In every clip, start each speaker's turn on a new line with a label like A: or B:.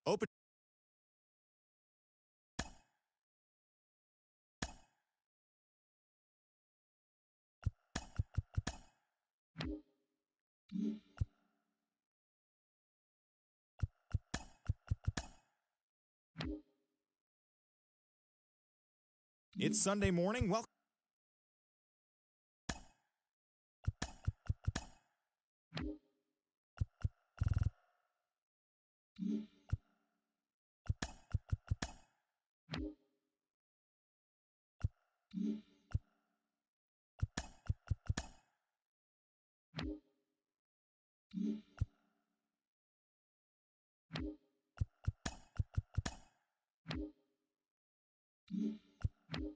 A: Open. It's Sunday morning. Welcome.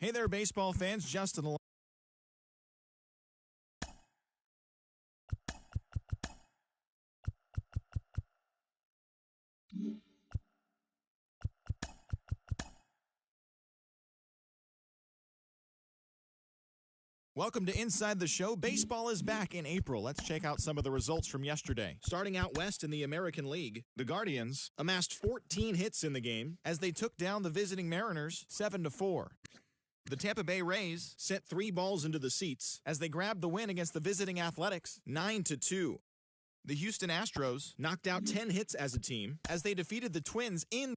A: Hey there, baseball fans. Justin. Welcome to Inside the Show. Baseball is back in April. Let's check out some of the results from yesterday. Starting out west in the American League, the Guardians amassed 14 hits in the game as they took down the visiting Mariners 7-4. The Tampa Bay Rays sent 3 balls into the seats as they grabbed the win against the visiting Athletics 9-2. The Houston Astros knocked out 10 hits as a team as they defeated the Twins in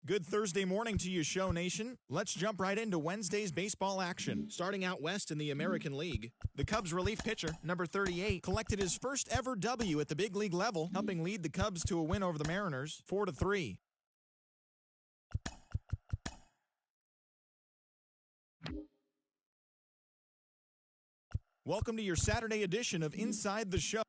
A: Good Thursday morning to you, Show Nation. Let's jump right into Wednesday's baseball action. Starting out west in the American League, the Cubs relief pitcher, number 38, collected his first ever W at the big league level, helping lead the Cubs to a win over the Mariners, 4-3. Welcome to your Saturday edition of Inside the Show.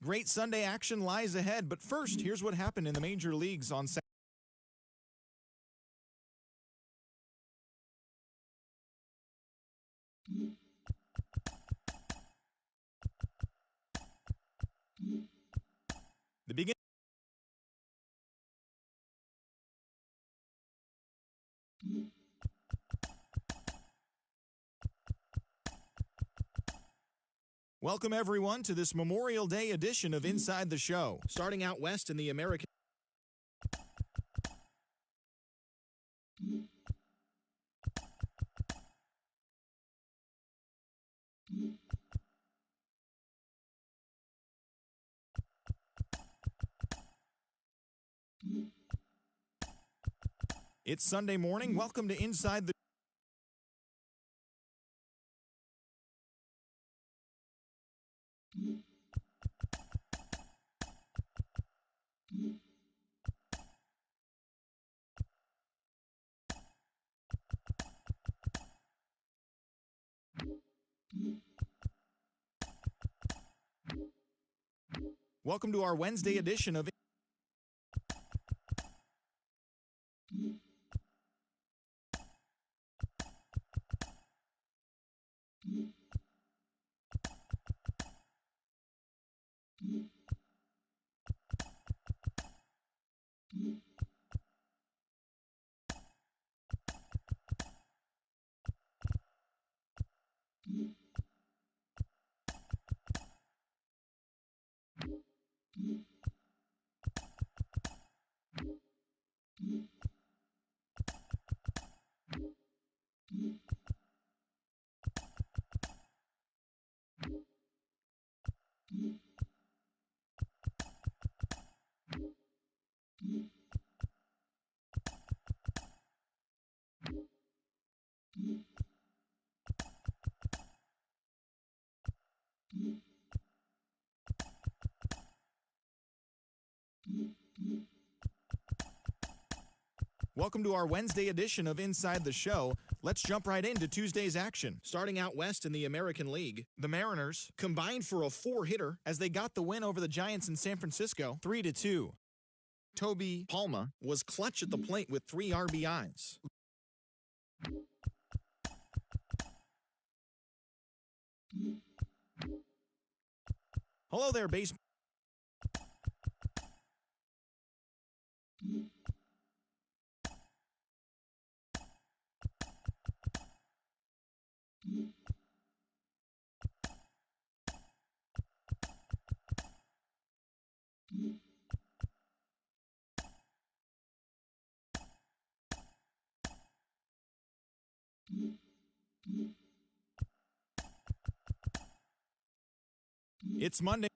A: Great Sunday action lies ahead, but first, here's what happened in the major leagues on Saturday. The begin. Welcome, everyone, to this Memorial Day edition of Inside the Show. Starting out west in the American... It's Sunday morning. Welcome to Inside the... Welcome to our Wednesday edition of... Welcome to our Wednesday edition of Inside the Show. Let's jump right into Tuesday's action. Starting out west in the American League, the Mariners combined for a 4-hitter as they got the win over the Giants in San Francisco, 3-2. Toby Palma was clutch at the plate with 3 RBIs. Hello there, baseball. It's Monday.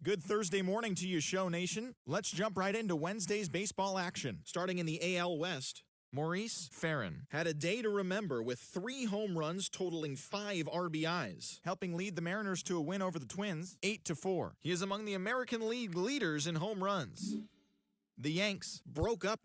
A: Good Thursday morning to you, Show Nation. Let's jump right into Wednesday's baseball action. Starting in the AL West, Maurice Ferrin had a day to remember with 3 home runs totaling 5 RBIs, helping lead the Mariners to a win over the Twins, 8-4. He is among the American League leaders in home runs. The Yanks broke up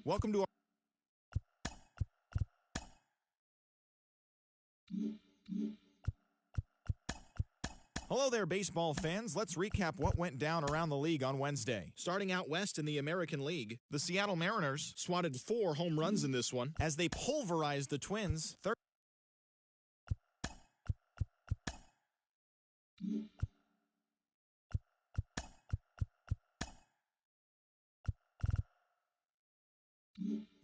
A: Welcome to our Hello there, baseball fans. Let's recap what went down around the league on Wednesday. Starting out west in the American League, the Seattle Mariners swatted 4 home runs in this one as they pulverized the Twins.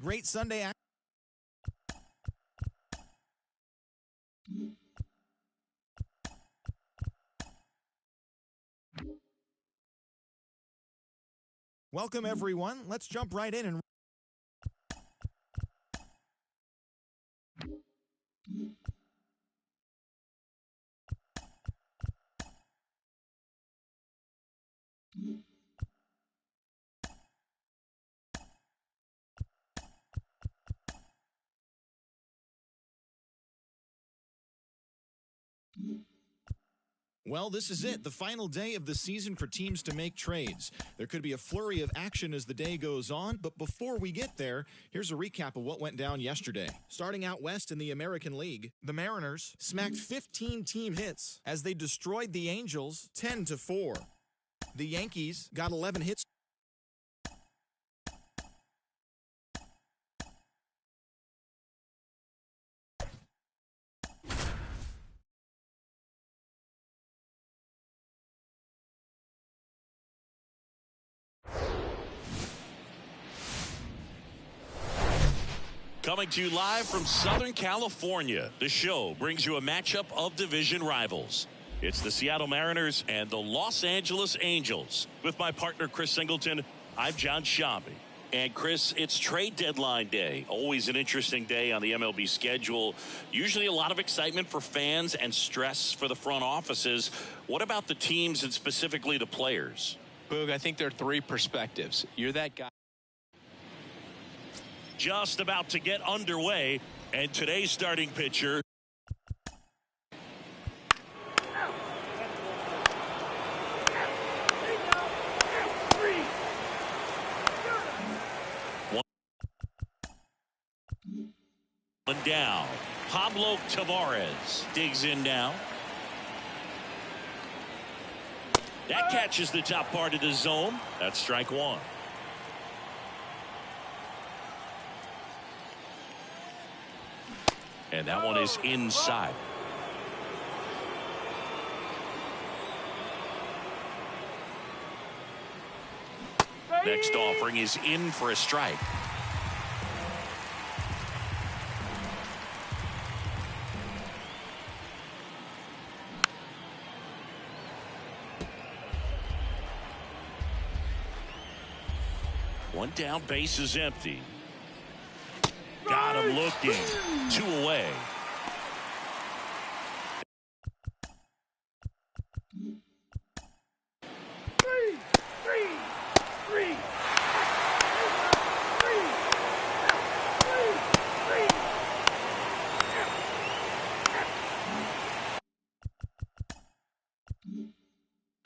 A: Great Sunday action. Welcome, everyone. Let's jump right in and well, this is it, the final day of the season for teams to make trades. There could be a flurry of action as the day goes on, but before we get there, here's a recap of what went down yesterday. Starting out west in the American League, the Mariners smacked 15 team hits as they destroyed the Angels 10-4. The Yankees got 11 hits.
B: Coming to you live from Southern California, the show brings you a matchup of division rivals. It's the Seattle Mariners and the Los Angeles Angels. With my partner, Chris Singleton, I'm John Shambi. And Chris, it's trade deadline day. Always an interesting day on the MLB schedule. Usually a lot of excitement for fans and stress for the front offices. What about the teams and specifically the players?
C: Boog, I think there are three perspectives. You're that guy.
B: Just about to get underway. And today's starting pitcher. One down. Pablo Tavares digs in now. That catches the top part of the zone. That's strike one. And that one is inside. Next offering is in for a strike. One down, base is empty. Got him looking. Two away.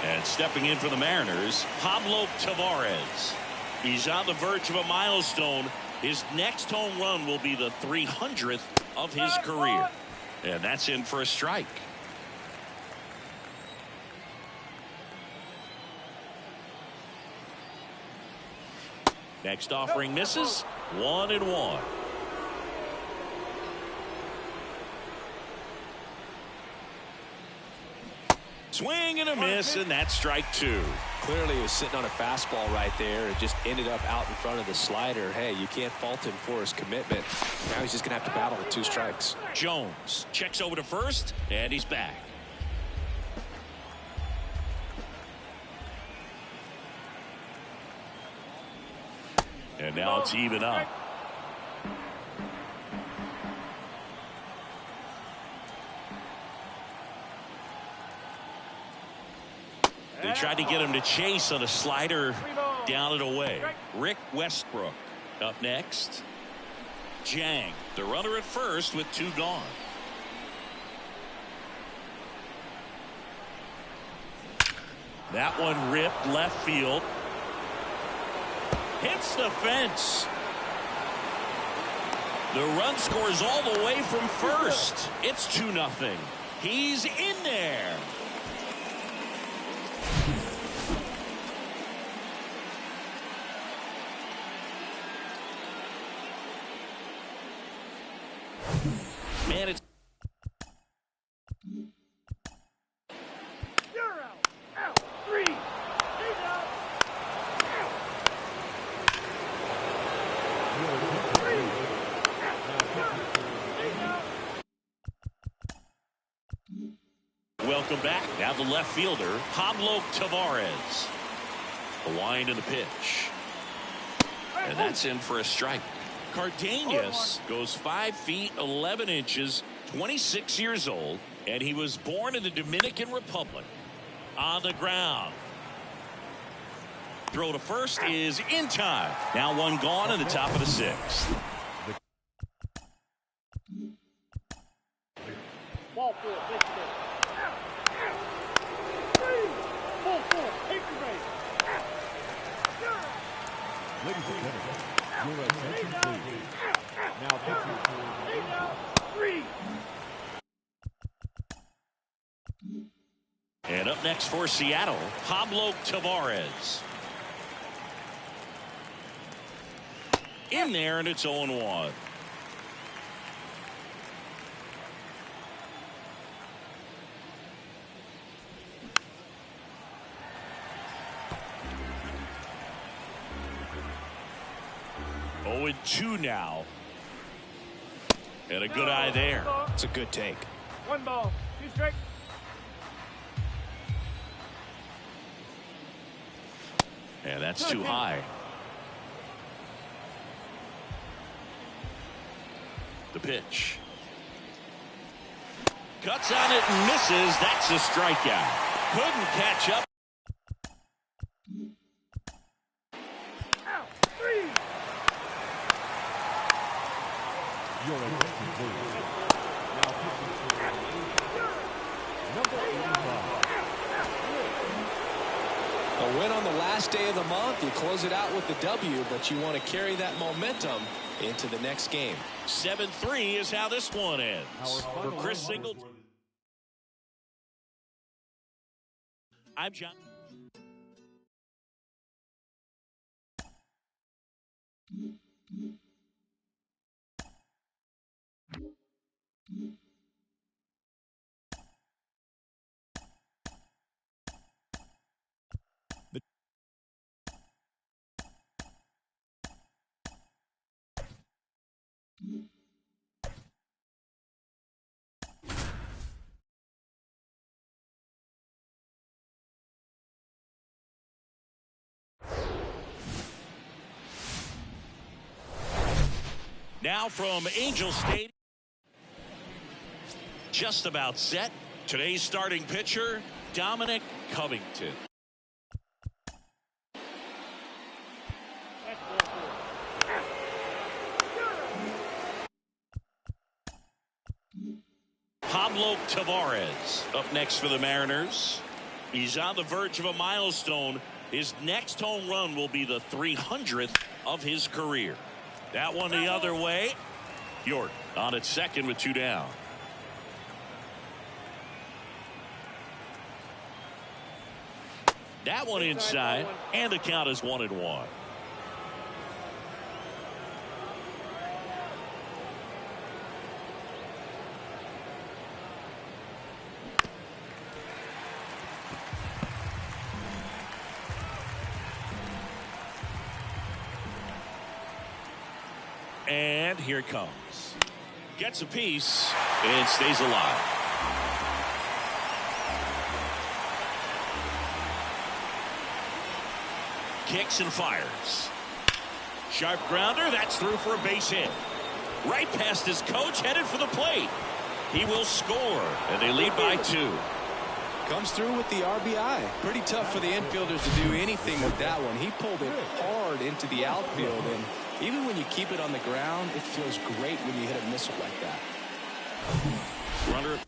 B: And stepping in for the Mariners, Pablo Tavares. He's on the verge of a milestone. His next home run will be the 300th of his career. And that's in for a strike. Next offering misses. 1-1. Swing and a miss, and that's strike two.
C: Clearly he was sitting on a fastball right there and just ended up out in front of the slider. Hey, you can't fault him for his commitment. Now he's just going to have to battle with two strikes.
B: Jones checks over to first, and he's back. And now it's even up. They tried to get him to chase on a slider down and away. Rick Westbrook up next. Jang, the runner at first with two gone. That one ripped left field. Hits the fence. The run scores all the way from first. It's 2-0. He's in there. Man, it's
D: out. 3.
B: Welcome back. Now the left fielder, Pablo Tavares. The wind of the pitch. And that's in for a strike. Cardenas goes 5 feet 11 inches, 26 years old, and he was born in the Dominican Republic. On the ground. Throw to first is in time. Now one gone in the top of the sixth.
D: Ball four, take the base. Full, take the base.
E: Ladies and gentlemen, your attention please. Now pitching
D: 3.
B: And up next for Seattle, Pablo Tavares. In there, and it's 0-1. Oh, 2 now. And a good eye there.
C: It's a good take.
D: 1 ball, 2 strikes.
B: And that's too high. The pitch. Cuts on it and misses. That's a strikeout. Couldn't catch up.
E: Your attention, please. Now pitching for number 85.
C: A win on the last day of the month. You close it out with the W, but you want to carry that momentum into the next game.
B: 7-3 is how this one ends. For Chris Singleton, I'm John. Now from Angel Stadium, just about set. Today's starting pitcher, Dominic Covington. Pablo Tavares up next for the Mariners. He's on the verge of a milestone. His next home run will be the 300th of his career. That one the other way. York on at second with 2 down. That one inside, and the count is 1-1. And here it comes. Gets a piece and stays alive. Kicks and fires. Sharp grounder. That's through for a base hit. Right past his coach, headed for the plate. He will score, and they lead by 2.
C: Comes through with the RBI. Pretty tough for the infielders to do anything with that one. He pulled it hard into the outfield, and even when you keep it on the ground, it feels great when you hit a missile like that.
B: Runner.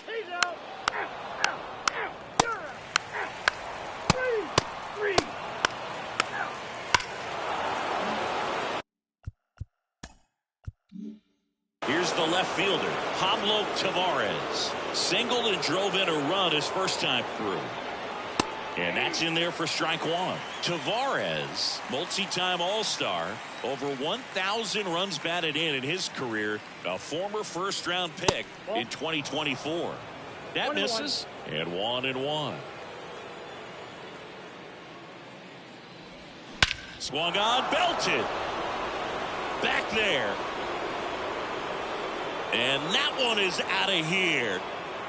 D: He's out. You're out. 3.
B: Here's the left fielder, Pablo Tavares. Singled and drove in a run his first time through. And that's in there for strike 1. Tavares, multi-time All-Star, over 1,000 runs batted in his career, a former first-round pick in 2024. That misses, and 1-1. Swung on, belted. Back there. And that one is out of here.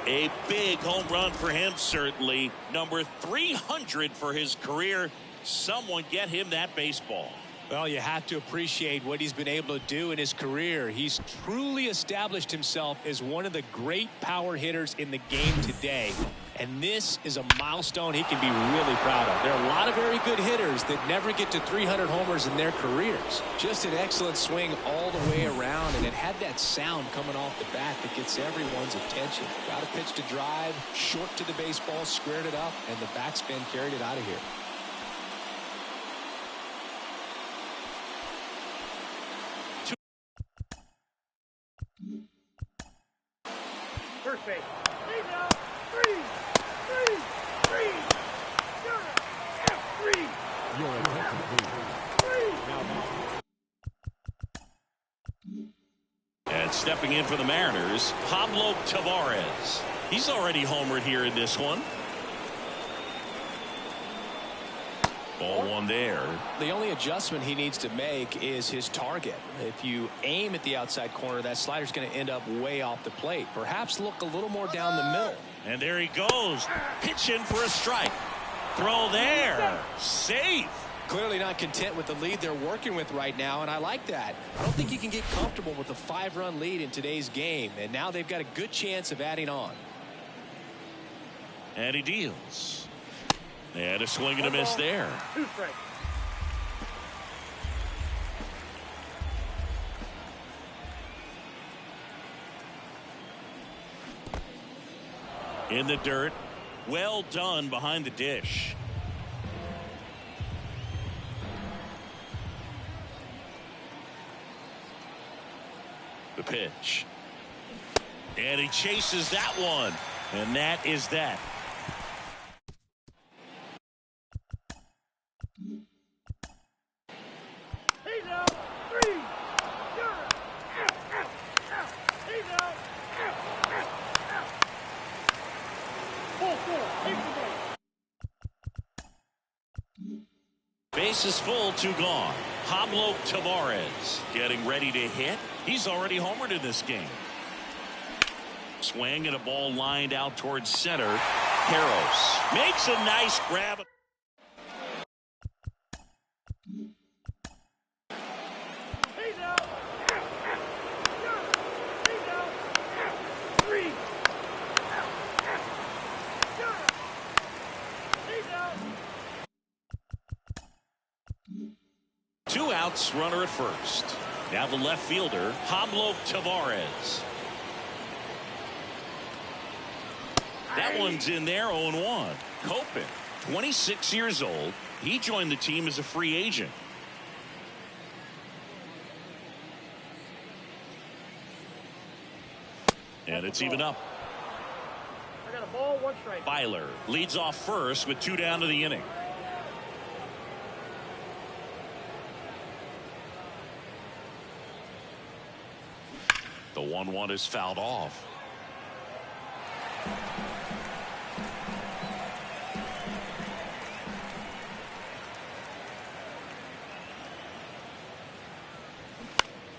B: A big home run for him, certainly. Number 300 for his career. Someone get him that baseball.
C: Well, you have to appreciate what he's been able to do in his career. He's truly established himself as one of the great power hitters in the game today. And this is a milestone he can be really proud of. There are a lot of very good hitters that never get to 300 homers in their careers. Just an excellent swing all the way around, and it had that sound coming off the bat that gets everyone's attention. Got a pitch to drive, short to the baseball, squared it up, and the backspin carried it out of here.
D: First base. He's out. 3. You're out. 3.
E: Your attention, please. Now
B: And stepping in for the Mariners, Pablo Tavares. He's already homered here in this one. Ball one there.
C: The only adjustment he needs to make is his target. If you aim at the outside corner, that slider's going to end up way off the plate. Perhaps look a little more down the middle.
B: And there he goes. Pitch in for a strike. Throw there. Safe.
C: Clearly not content with the lead they're working with right now, and I like that. I don't think you can get comfortable with a 5-run lead in today's game, and now they've got a good chance of adding on.
B: And he deals. And a swing and a miss there.
D: 2 strikes.
B: In the dirt. Well done behind the dish. The pitch. And he chases that one. And that is that.
D: He's out. 3. You're out. Out. He's out. Out. Full. Take the base.
B: Bases full, 2 gone. Pablo Tavares getting ready to hit. He's already homered in this game. Swing and a ball lined out towards center. Harros makes a nice grab.
D: He's out. You're out. He's out. 3. You're out. He's out.
B: 2 outs, runner at first. Now the left fielder, Pablo Tavares. That one's in there, 0-1. Kopech, 26 years old. He joined the team as a free agent. And it's even up.
D: I got a ball, 1 strike.
B: Byler leads off first with 2 down to the inning. The 1-1 is fouled off.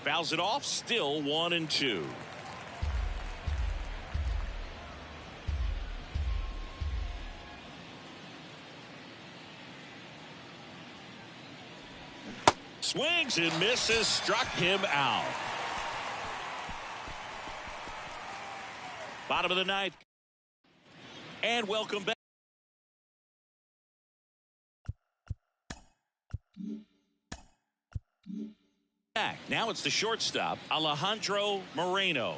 B: Fouls it off, still 1-2. Swings and misses, struck him out. Bottom of the 9th. And welcome back. Now it's the shortstop, Alejandro Moreno.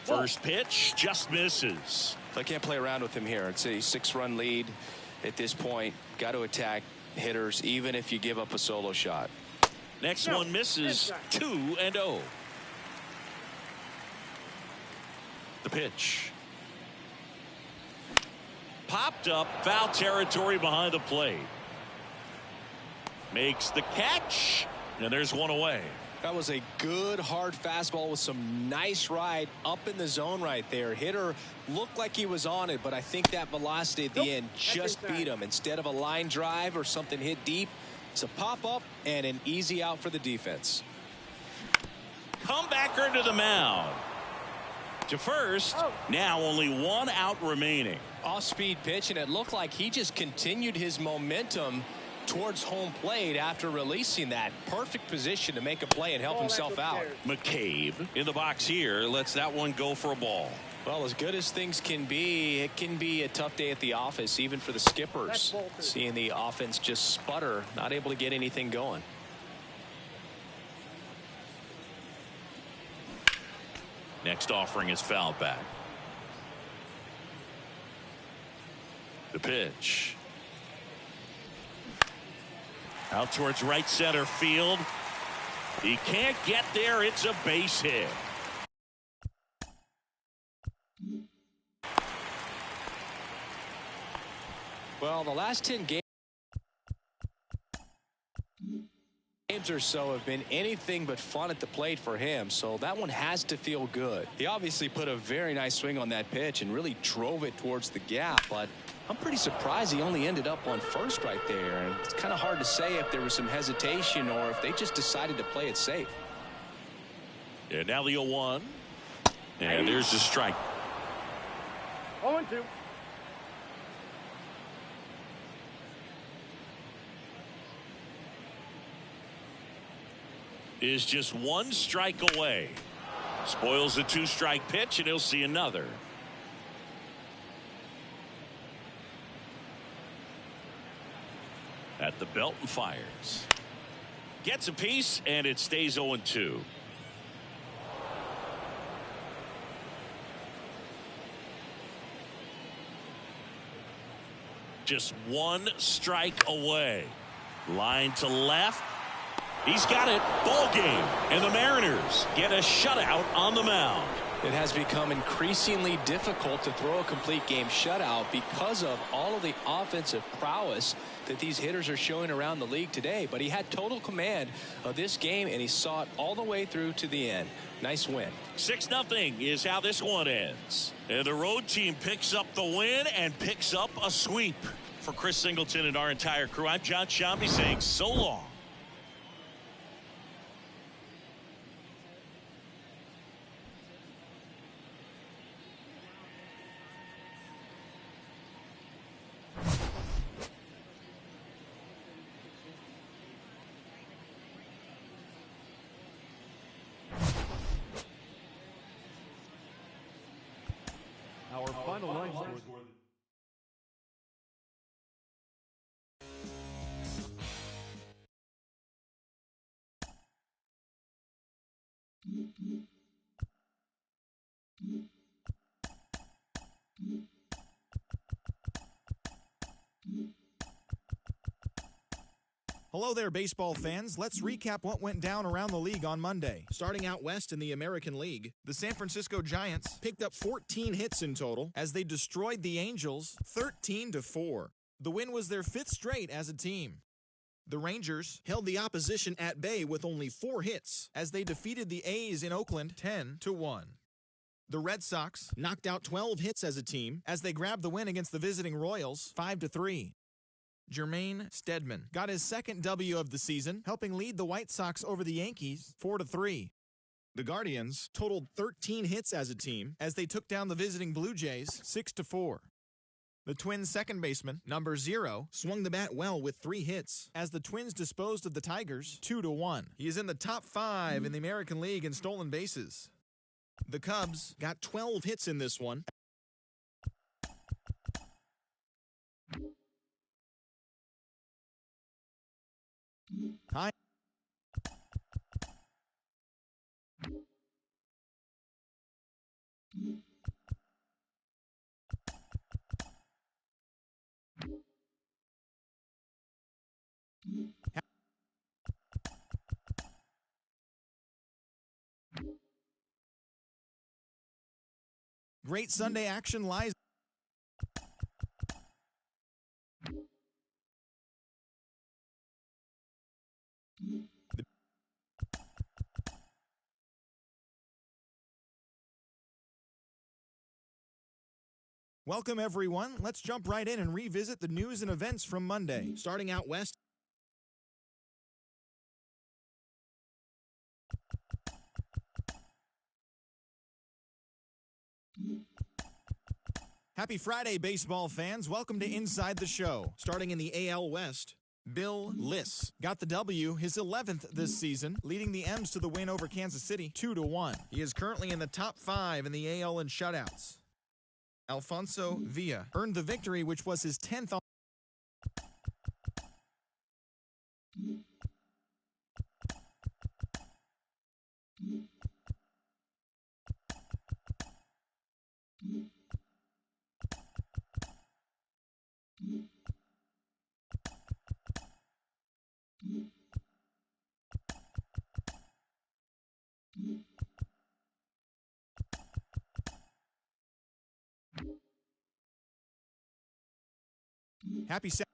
B: First pitch just misses.
C: I can't play around with him here. It's a 6-run lead at this point. Got to attack hitters even if you give up a solo shot.
B: Next one misses. 2-0. The pitch. Popped up, foul territory behind the plate. Makes the catch, and there's one away.
C: That was a good hard fastball with some nice ride up in the zone right there. Hitter looked like he was on it, but I think that velocity at the end just beat him. Instead of a line drive or something hit deep, it's a pop up and an easy out for the defense.
B: Comebacker to the mound. To first. Now only 1 out remaining.
C: Off-speed pitch, and it looked like he just continued his momentum towards home plate after releasing that. Perfect position to make a play and help himself out.
B: McCabe in the box here lets that one go for a ball.
C: Well, as good as things can be, it can be a tough day at the office, even for the skippers. Seeing the offense just sputter, not able to get anything going.
B: Next offering is fouled back. The pitch. Out towards right center field. He can't get there. It's a base hit.
C: Well, the last 10 games or so have been anything but fun at the plate for him, so that one has to feel good. He obviously put a very nice swing on that pitch and really drove it towards the gap, but I'm pretty surprised he only ended up on first right there. And it's kind of hard to say if there was some hesitation or if they just decided to play it safe.
B: And now the 0-1. And there's the strike.
D: 0-2.
B: Is just one strike away. Spoils the 2-strike pitch, and he'll see another. At the belt and fires. Gets a piece, and it stays 0-2. Just one strike away. Line to left. He's got it. Ball game. And the Mariners get a shutout on the mound.
C: It has become increasingly difficult to throw a complete game shutout because of all of the offensive prowess that these hitters are showing around the league today. But he had total command of this game, and he saw it all the way through to the end. Nice win.
B: 6-0 is how this one ends. And the road team picks up the win and picks up a sweep. For Chris Singleton and our entire crew, I'm John Shambi saying so long.
E: Our final line score.
A: Hello there, baseball fans. Let's recap what went down around the league on Monday. Starting out west in the American League, the San Francisco Giants picked up 14 hits in total as they destroyed the Angels 13-4. The win was their 5th straight as a team. The Rangers held the opposition at bay with only 4 hits as they defeated the A's in Oakland 10-1. The Red Sox knocked out 12 hits as a team as they grabbed the win against the visiting Royals 5-3. Jermaine Stedman got his 2nd W of the season, helping lead the White Sox over the Yankees 4-3. The Guardians totaled 13 hits as a team as they took down the visiting Blue Jays 6-4. The Twins' second baseman, number 0, swung the bat well with 3 hits as the Twins disposed of the Tigers 2-1. He is in the top 5 in the American League in stolen bases. The Cubs got 12 hits in this one. Hi. Great Sunday action lies. Welcome, everyone. Let's jump right in and revisit the news and events from Monday. Starting out west. Happy Friday, baseball fans. Welcome to Inside the Show. Starting in the AL West, Bill Liss got the W, his 11th this season, leading the M's to the win over Kansas City 2-1. He is currently in the top 5 in the AL in shutouts. Alfonso Villa earned the victory, which was his 10th on. Happy Saturday.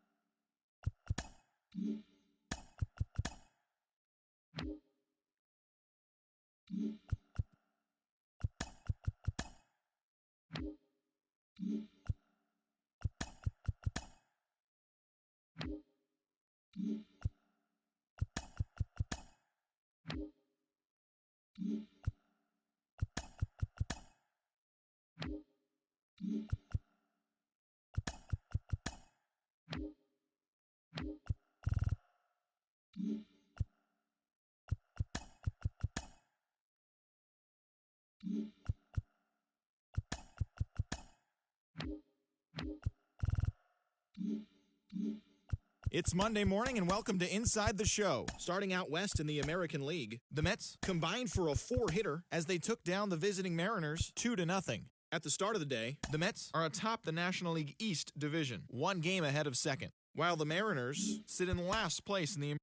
A: It's Monday morning and welcome to Inside the Show. Starting out west in the American League, the Mets combined for a 4-hitter as they took down the visiting Mariners 2-0. At the start of the day, the Mets are atop the National League East division, 1 game ahead of second, while the Mariners sit in last place in the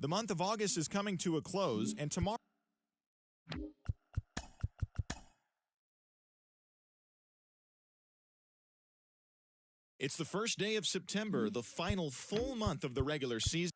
A: The month of August is coming to a close, and tomorrow it's the first day of September, the final full month of the regular season.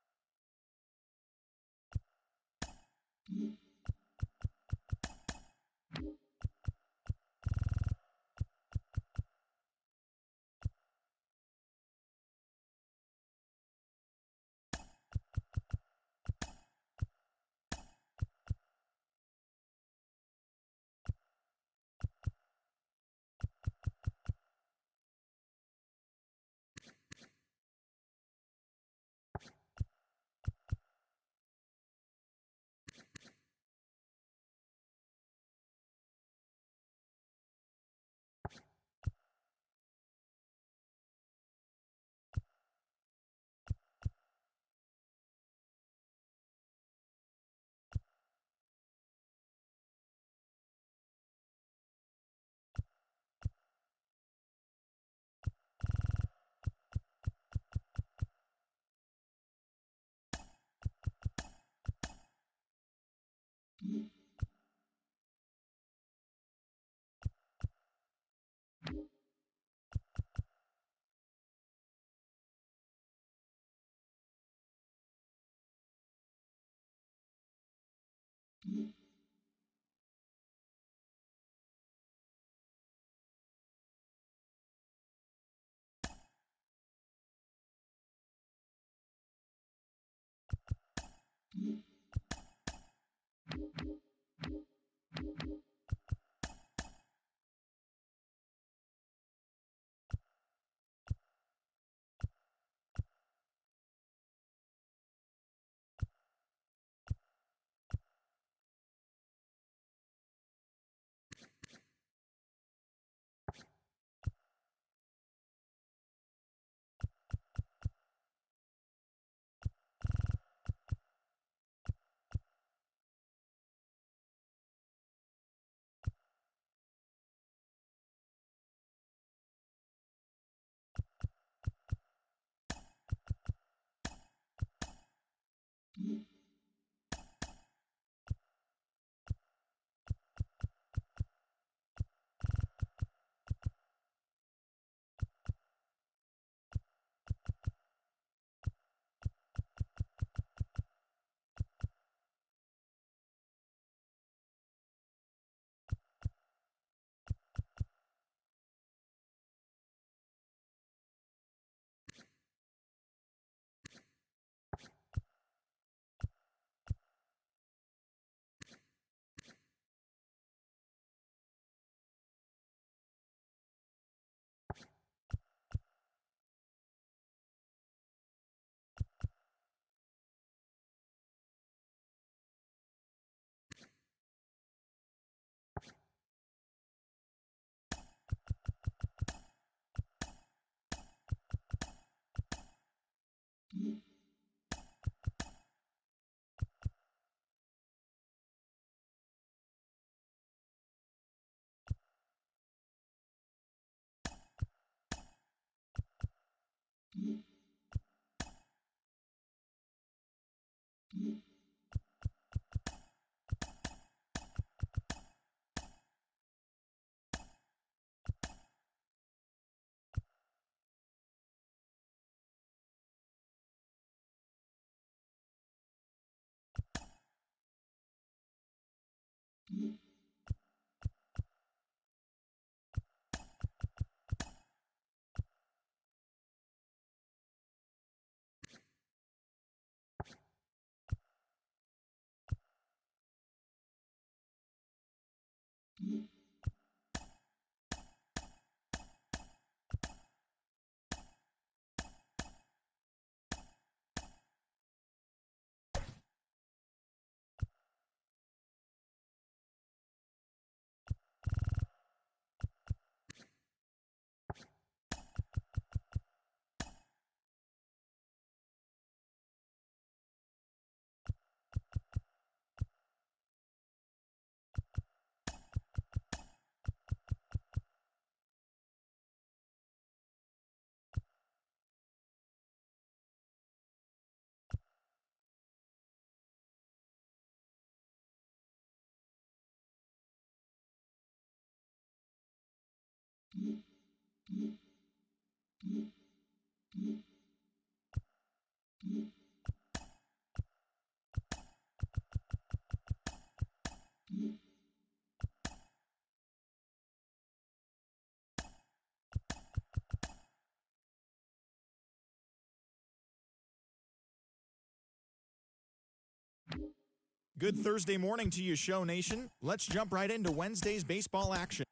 A: Good Thursday morning to you, Show Nation. Let's jump right into Wednesday's baseball action.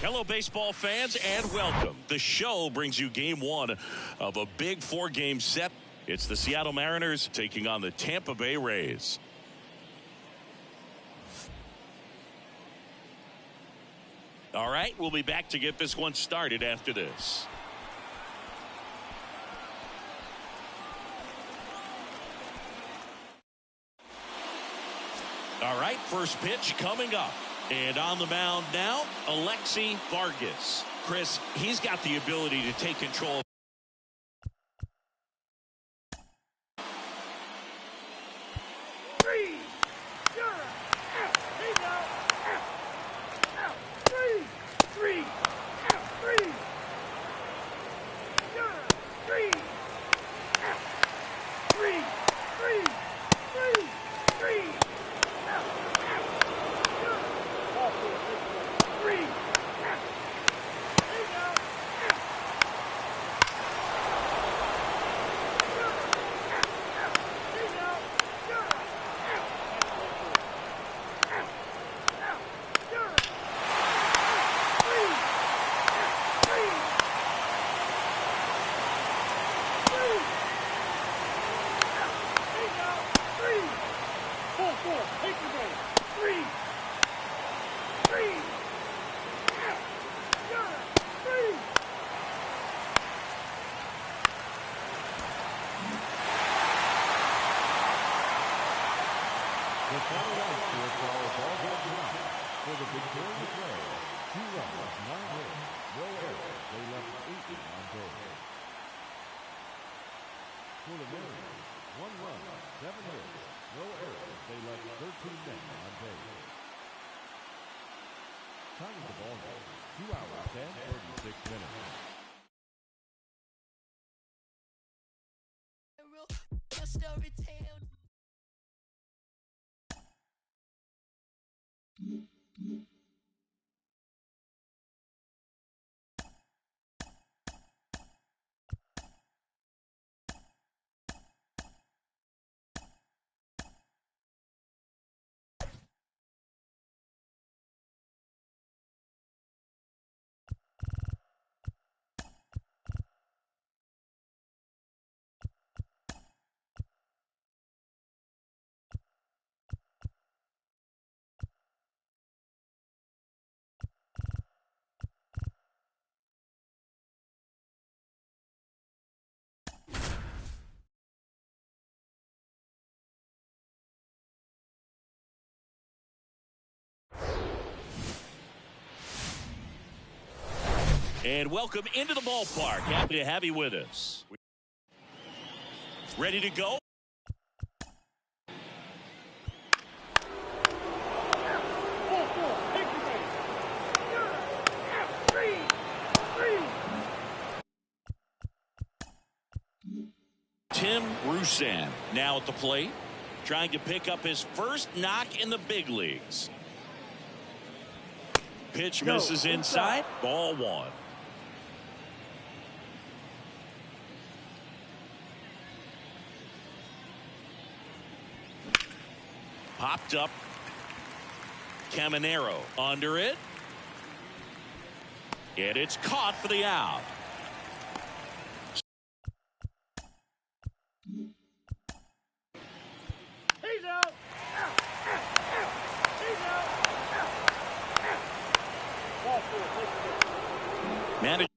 B: Hello, baseball fans, and welcome. The show brings you game one of a big 4-game set. It's the Seattle Mariners taking on the Tampa Bay Rays. All right, we'll be back to get this one started after this. All right, first pitch coming up. And on the mound now, Alexi Vargas. Chris, he's got the ability to take control.
E: For the victorious Rays, 2 runs, 9 hits, no errors. They left 18 on base. For the Mariners, 1 run, 7 hits, no errors. They left 13 men on base. Time of the ball game, 2 hours and 36 minutes.
B: And welcome into the ballpark. Happy to have you with us. Ready to go? Tim Rusan now at the plate, trying to pick up his first knock in the big leagues. Pitch misses inside, ball 1. Popped up. Caminero under it. And it's caught for the out.
D: He's out. He's out.
B: Manager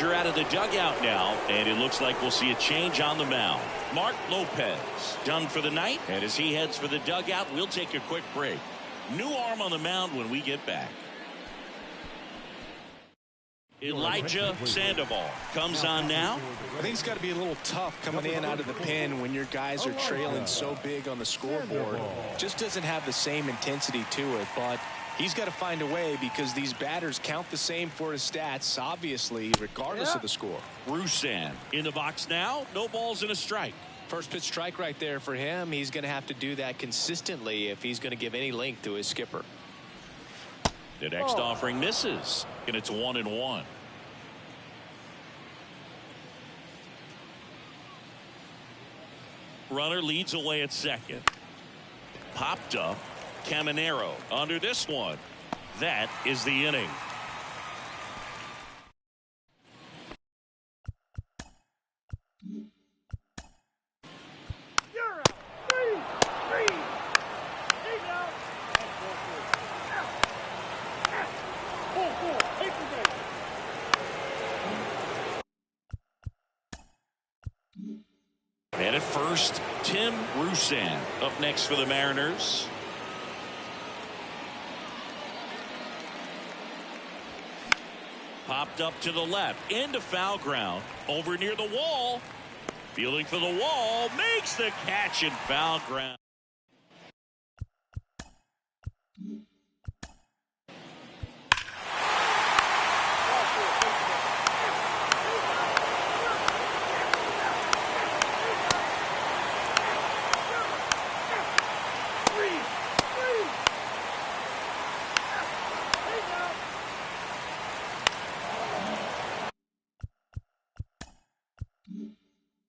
B: out of the dugout now, and it looks like we'll see a change on the mound. Mark Lopez done for the night, and as he heads for the dugout, we'll take a quick break. New arm on the mound when we get back. Elijah Sandoval comes on now.
C: I think it's got to be a little tough coming in out of the pen when your guys are trailing so big on the scoreboard. Just doesn't have the same intensity to it, but he's got to find a way because these batters count the same for his stats, obviously, regardless of the score.
B: Rusan in the box now. No balls and a strike.
C: First pitch strike right there for him. He's going to have to do that consistently if he's going to give any length to his skipper.
B: The next offering misses, and it's 1-1. Runner leads away at second. Popped up. Caminero under this one. That is the inning.
D: You're out. Three. He's out. Four. Take the break.
B: And at first, Tim Rusan up next for the Mariners. Popped up to the left, into foul ground, over near the wall. Fielding for the wall, makes the catch in foul ground.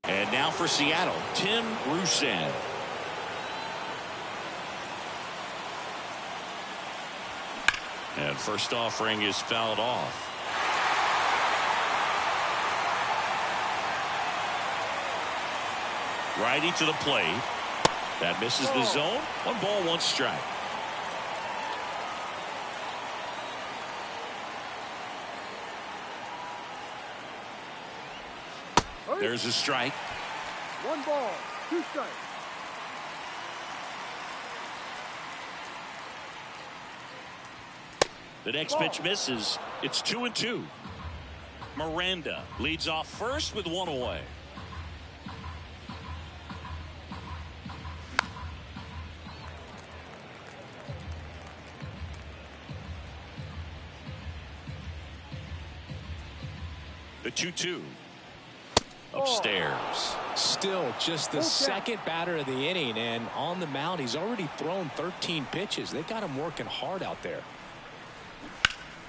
B: And now for Seattle, Tim Rusan. And first offering is fouled off. Righty to the plate. That misses the zone. 1 ball, 1 strike. There's a strike.
D: 1 ball, 2 strikes.
B: The next pitch misses. It's 2-2. Miranda leads off first with 1 away. The 2-2. Upstairs.
C: Still just the second batter of the inning, and on the mound he's already thrown 13 pitches. They got him working hard out there.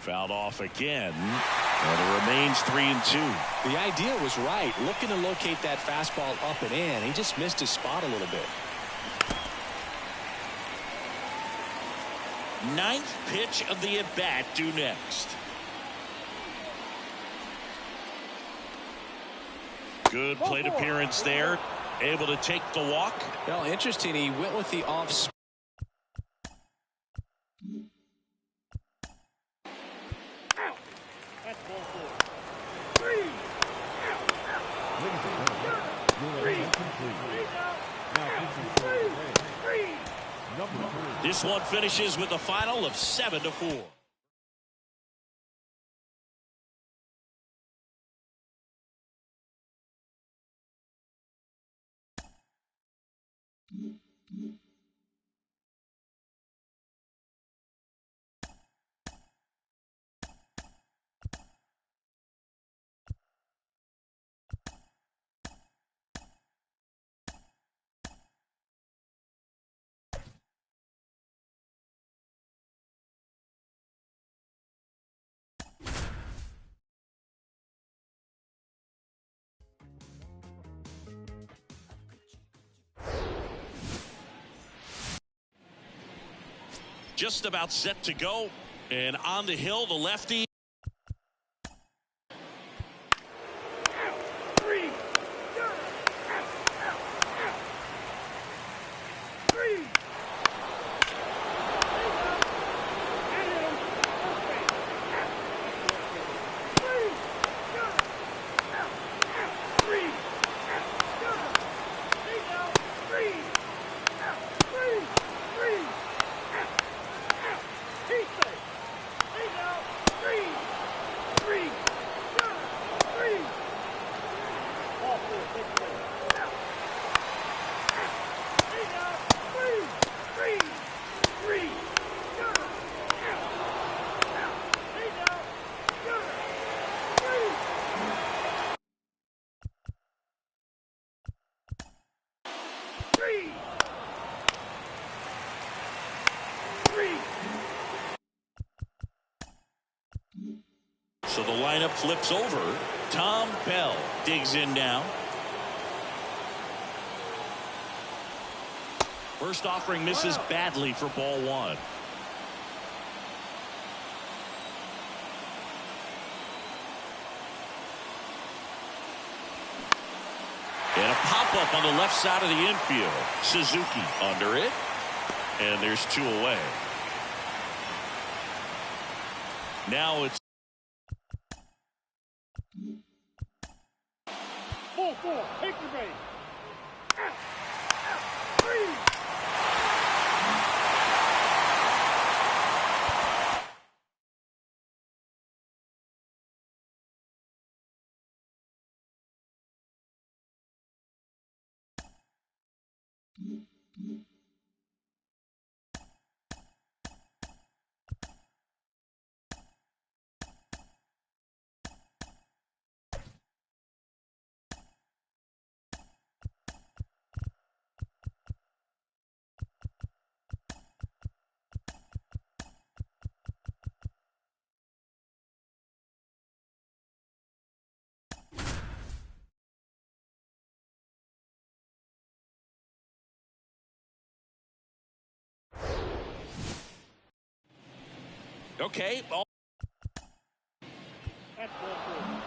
B: Fouled off again, and it remains 3-2.
C: The idea was right, looking to locate that fastball up and in. He just missed his spot a little bit.
B: 9th pitch of the at-bat due next. Good plate appearance there. Able to take the walk.
C: Well, interesting. He went with the off speed.
D: That's ball 4. 3.
B: This one finishes with a final of 7-4. Just about set to go. And on the hill, the lefty. So the lineup flips over. Tom Bell digs in now. First offering misses badly for ball one. And a pop-up on the left side of the infield. Suzuki under it. And there's two away. Now it's
D: 4-4. Take your base.
B: okay.
D: That's ball four.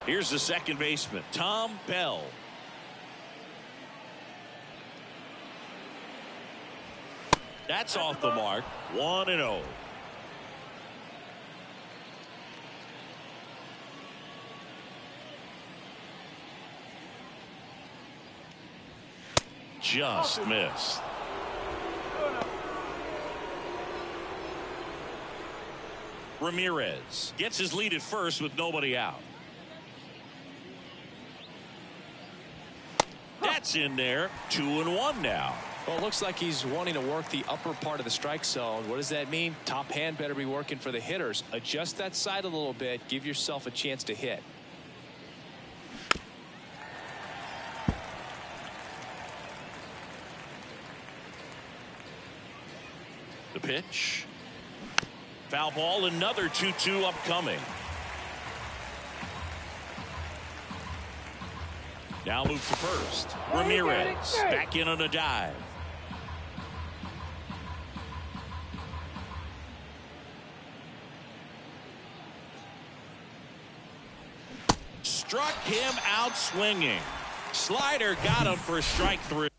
B: Here's the second baseman, Tom Bell. That's off the mark. 1-0. Just missed. Ramirez gets his lead at first with nobody out. That's in there. 2-1 now.
C: Well, it looks like he's wanting to work the upper part of the strike zone. What does that mean? Top hand better be working for the hitters. Adjust that side a little bit. Give yourself a chance to hit.
B: The pitch. Foul ball, another 2-2 upcoming. Now move to first. Ramirez back in on a dive. Struck him out swinging. Slider got him for strike three.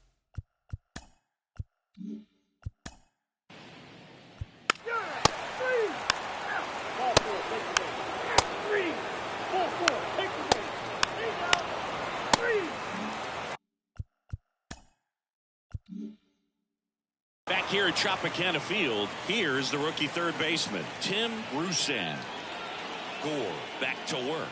B: Back here at Tropicana Field, here's the rookie third baseman, Tim Rusan. Gore back to work.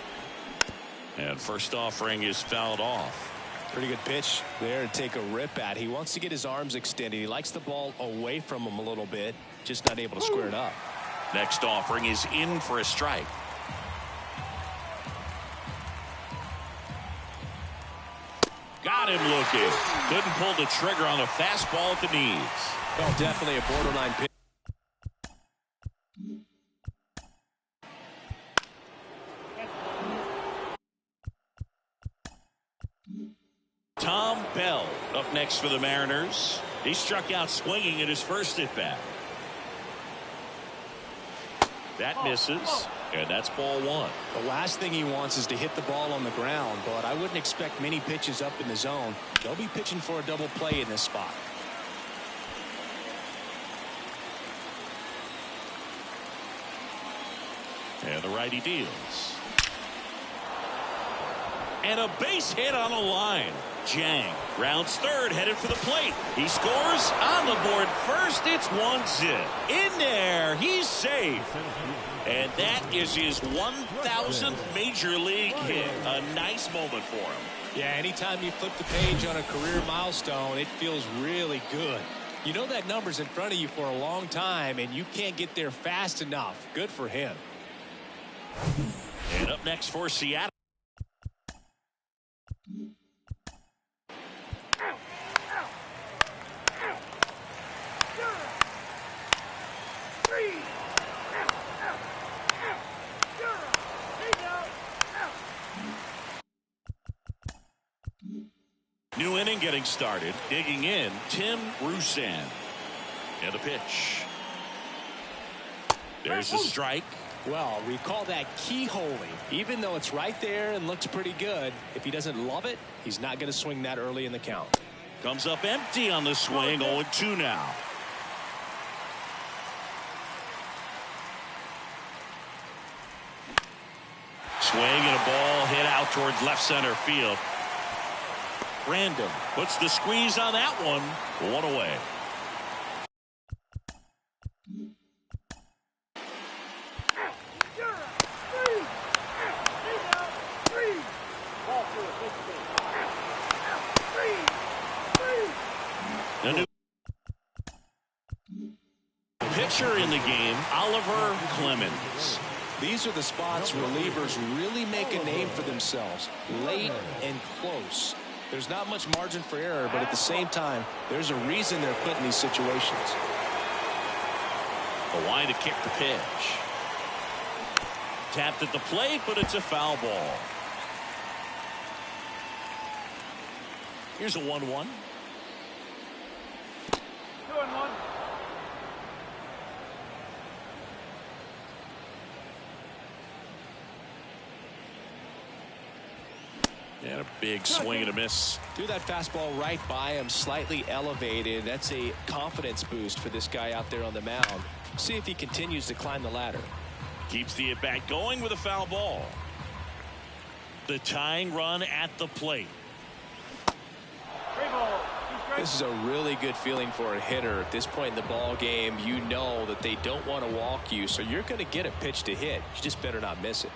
B: And first offering is fouled off.
C: Pretty good pitch there to take a rip at. He wants to get his arms extended. He likes the ball away from him a little bit, just not able to square it up.
B: Next offering is in for a strike. Got him looking. Couldn't pull the trigger on the fastball at the knees.
C: Oh, definitely a borderline pitch.
B: Tom Bell up next for the Mariners. He struck out swinging at his first at bat. That misses, and that's ball one.
C: The last thing he wants is to hit the ball on the ground, but I wouldn't expect many pitches up in the zone. They'll be pitching for a double play in this spot.
B: And the righty deals. And a base hit on the line. Jang rounds third, headed for the plate. He scores on the board first. It's 1-0. In there, he's safe. And that is his 1,000th major league hit. A nice moment for him.
C: Yeah, anytime you flip the page on a career milestone, it feels really good. You know that number's in front of you for a long time, and you can't get there fast enough. Good for him.
B: And up next for Seattle. New inning getting started. Digging in, Tim Rusan. And the pitch. There's the strike.
C: Well, we call that keyholing. Even though it's right there and looks pretty good, if he doesn't love it, he's not going to swing that early in the count.
B: Comes up empty on the swing. 0-2 now. Swing and a ball hit out towards left center field. Random puts the squeeze on that one. One away. The new pitcher in the game, Oliver Clemens.
C: These are the spots relievers really make a name for themselves. Late and close. There's not much margin for error, but at the same time, there's a reason they're put in these situations.
B: The line to kick the pitch. Tapped at the plate, but it's a foul ball. Here's a 1-1.
D: 2-1.
B: And a big swing and a miss.
C: Threw that fastball right by him, slightly elevated. That's a confidence boost for this guy out there on the mound. See if he continues to climb the ladder.
B: Keeps the at-bat going with a foul ball. The tying run at the plate.
C: This is a really good feeling for a hitter. At this point in the ball game, you know that they don't want to walk you, so you're going to get a pitch to hit. You just better not miss it.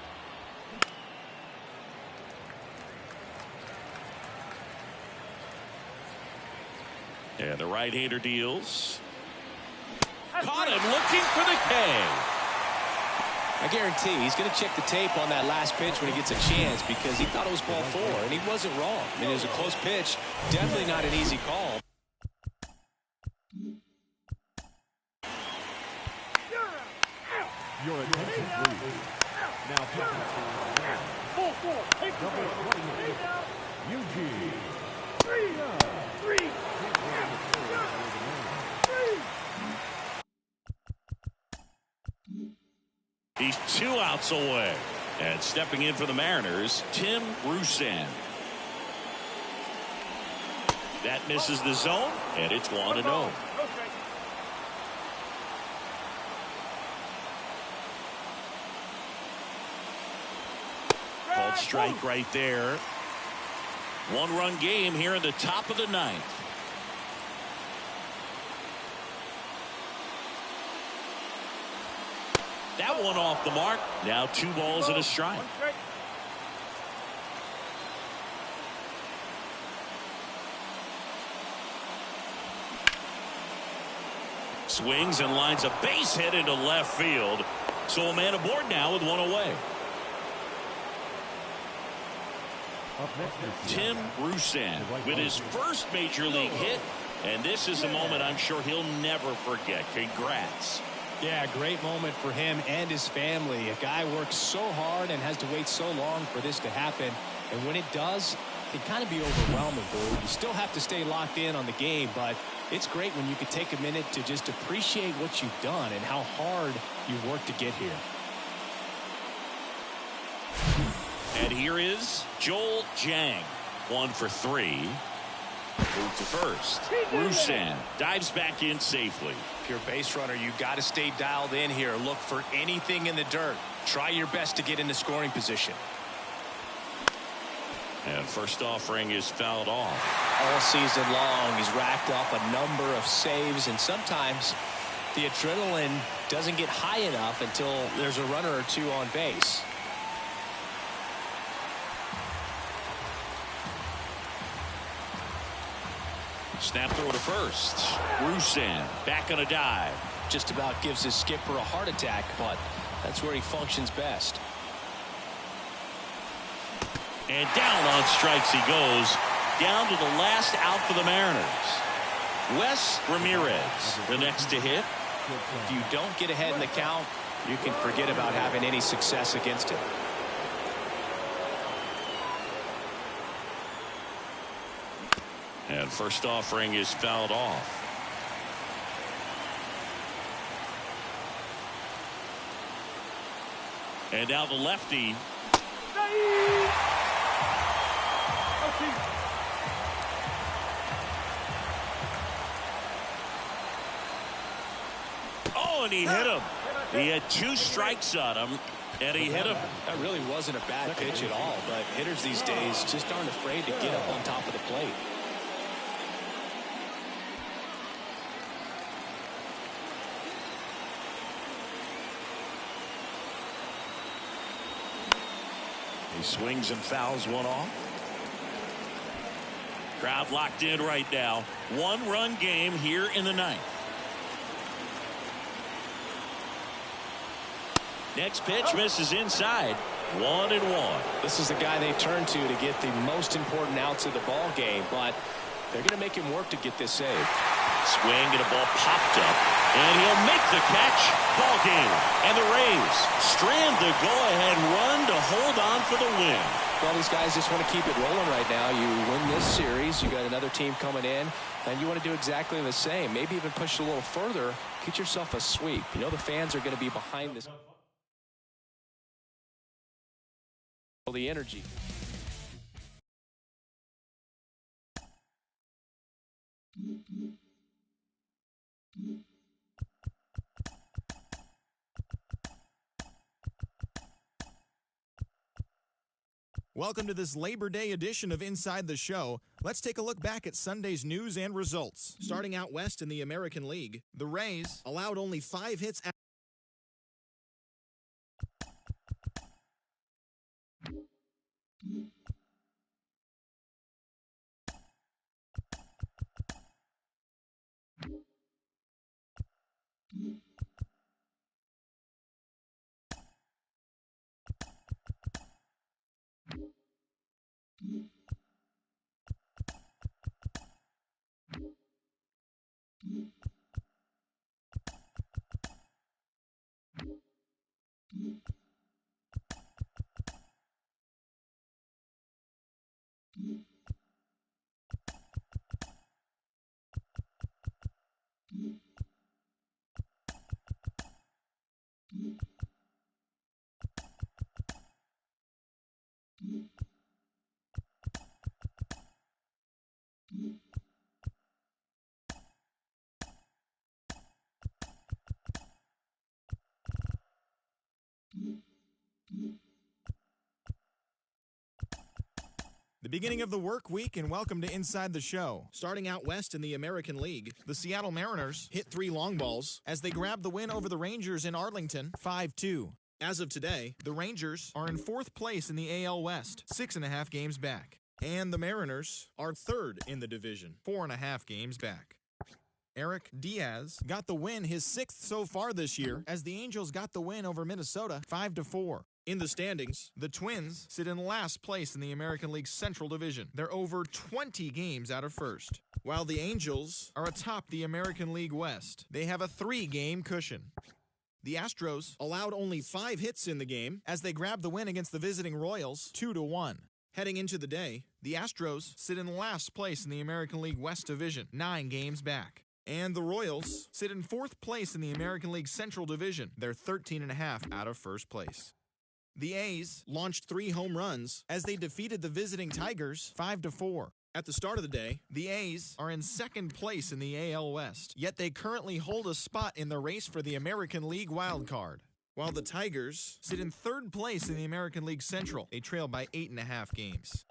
B: And the right-hander deals. Caught him looking for the K.
C: I guarantee he's going to check the tape on that last pitch when he gets a chance, because he thought it was ball 4, and he wasn't wrong. I mean, it was a close pitch. Definitely not an easy call.
E: Your attention, please. Now pitching to number 28, Eugene.
B: He's 2 outs away. And stepping in for the Mariners, Tim Rusan. That misses the zone, and it's 1-0. Called strike right there. 1-run game here in the top of the 9th. That one off the mark. Now 2 balls and a strike. Swings and lines a base hit into left field. So a man aboard now with 1 away.
E: Up next is
B: Tim Rusan with his first major league hit. And this is a moment I'm sure he'll never forget. Congrats.
C: Yeah, great moment for him and his family. A guy works so hard and has to wait so long for this to happen. And when it does, can kind of be overwhelming, Boo. You still have to stay locked in on the game, but it's great when you can take a minute to just appreciate what you've done and how hard you've worked to get here.
B: And here is Joel Jang, 1 for 3. Move to first. Rusin dives back in safely.
C: If you're a base runner, you got to stay dialed in here. Look for anything in the dirt. Try your best to get into scoring position.
B: And first offering is fouled off.
C: All season long, he's racked up a number of saves, and sometimes the adrenaline doesn't get high enough until there's a runner or two on base.
B: Snap throw to first. Rusin back on a dive.
C: Just about gives his skipper a heart attack, but that's where he functions best.
B: And down on strikes he goes. Down to the last out for the Mariners. Wes Ramirez, the next to hit.
C: If you don't get ahead in the count, you can forget about having any success against him.
B: And first offering is fouled off. And now the lefty. Oh, and he hit him. He had 2 strikes on him, and he hit him.
C: That really wasn't a bad pitch at all, but hitters these days just aren't afraid to get up on top of the plate.
B: He swings and fouls one off. Crowd locked in right now. 1-run game here in the 9th. Next pitch misses inside. 1-1.
C: This is the guy they turn to get the most important outs of the ball game, but they're going to make him work to get this save.
B: Swing and a ball popped up, and he'll make the catch. Ball game. And the Rays strand the go-ahead run to hold on for the win.
C: Well, these guys just want to keep it rolling right now. You win this series, you got another team coming in, and you want to do exactly the same. Maybe even push it a little further. Get yourself a sweep. You know the fans are going to be behind this. The energy.
A: Welcome to this Labor Day edition of Inside the Show. Let's take a look back at Sunday's news and results. Starting out west in the American League, the Rays allowed only 5 hits. The beginning of the work week, and welcome to Inside the Show. Starting out west in the American League, the Seattle Mariners hit 3 long balls as they grabbed the win over the Rangers in Arlington, 5-2. As of today, the Rangers are in 4th place in the AL West, 6.5 games back. And the Mariners are 3rd in the division, 4.5 games back. Eric Diaz got the win, his 6th so far this year, as the Angels got the win over Minnesota, 5-4. In the standings, the Twins sit in last place in the American League Central Division. They're over 20 games out of first, while the Angels are atop the American League West. They have a 3-game cushion. The Astros allowed only 5 hits in the game as they grabbed the win against the visiting Royals, 2-1. Heading into the day, the Astros sit in last place in the American League West Division, 9 games back. And the Royals sit in 4th place in the American League Central Division. They're 13.5 out of first place. The A's launched 3 home runs as they defeated the visiting Tigers 5-4. At the start of the day, the A's are in 2nd place in the AL West, yet they currently hold a spot in the race for the American League wild card. While the Tigers sit in 3rd place in the American League Central, they trail by 8.5 games.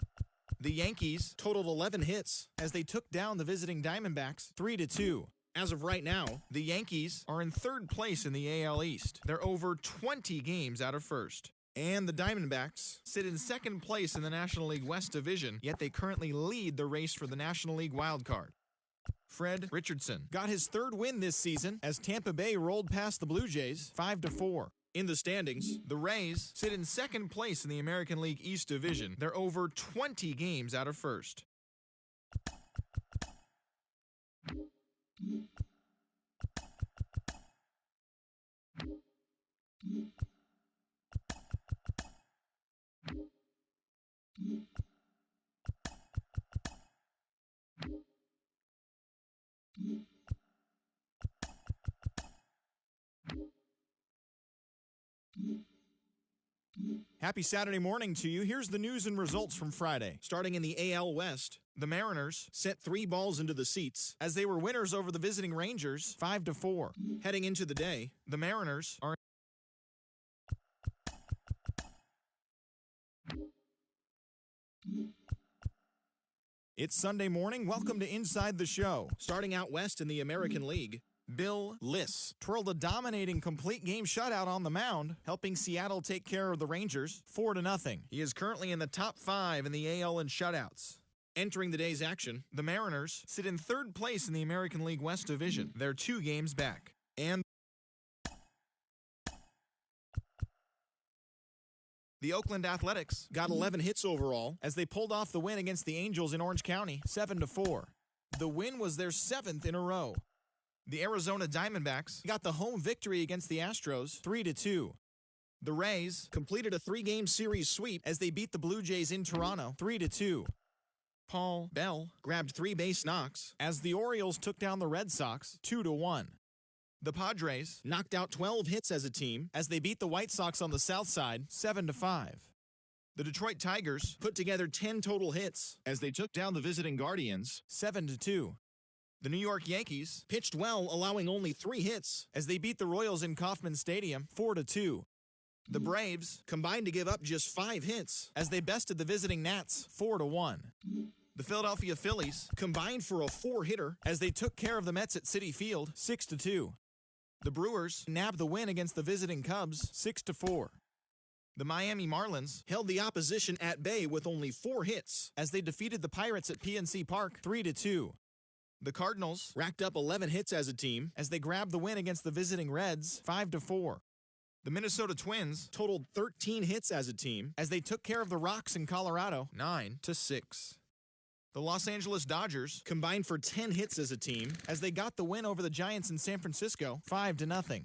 A: The Yankees totaled 11 hits as they took down the visiting Diamondbacks 3-2. As of right now, the Yankees are in 3rd place in the AL East. They're over 20 games out of first. And the Diamondbacks sit in 2nd place in the National League West Division, yet they currently lead the race for the National League wild card. Fred Richardson got his 3rd win this season as Tampa Bay rolled past the Blue Jays 5-4. In the standings, the Rays sit in 2nd place in the American League East Division. They're over 20 games out of first. Happy Saturday morning to you. Here's the news and results from Friday. Starting in the AL West, the Mariners sent 3 balls into the seats as they were winners over the visiting Rangers 5-4. Heading into the day, the Mariners are It's Sunday morning. Welcome to Inside the Show. Starting out west in the American League, Bill Liss twirled a dominating complete game shutout on the mound, helping Seattle take care of the Rangers 4-0. He is currently in the top 5 in the AL in shutouts. Entering the day's action, the Mariners sit in 3rd place in the American League West Division. They're 2 games back. And the Oakland Athletics got 11 hits overall as they pulled off the win against the Angels in Orange County 7-4. The win was their 7th in a row. The Arizona Diamondbacks got the home victory against the Astros 3-2. The Rays completed a 3-game series sweep as they beat the Blue Jays in Toronto 3-2. Paul Bell grabbed 3 base knocks as the Orioles took down the Red Sox 2-1. The Padres knocked out 12 hits as a team as they beat the White Sox on the south side 7-5. The Detroit Tigers put together 10 total hits as they took down the visiting Guardians 7-2. The New York Yankees pitched well, allowing only 3 hits as they beat the Royals in Kauffman Stadium 4-2. The Braves combined to give up just 5 hits as they bested the visiting Nats 4-1. The Philadelphia Phillies combined for a 4-hitter as they took care of the Mets at Citi Field 6-2. The Brewers nabbed the win against the visiting Cubs 6-4. The Miami Marlins held the opposition at bay with only 4 hits as they defeated the Pirates at PNC Park 3-2. The Cardinals racked up 11 hits as a team as they grabbed the win against the visiting Reds 5-4. The Minnesota Twins totaled 13 hits as a team as they took care of the Rocks in Colorado 9-6. The Los Angeles Dodgers combined for 10 hits as a team as they got the win over the Giants in San Francisco 5-0.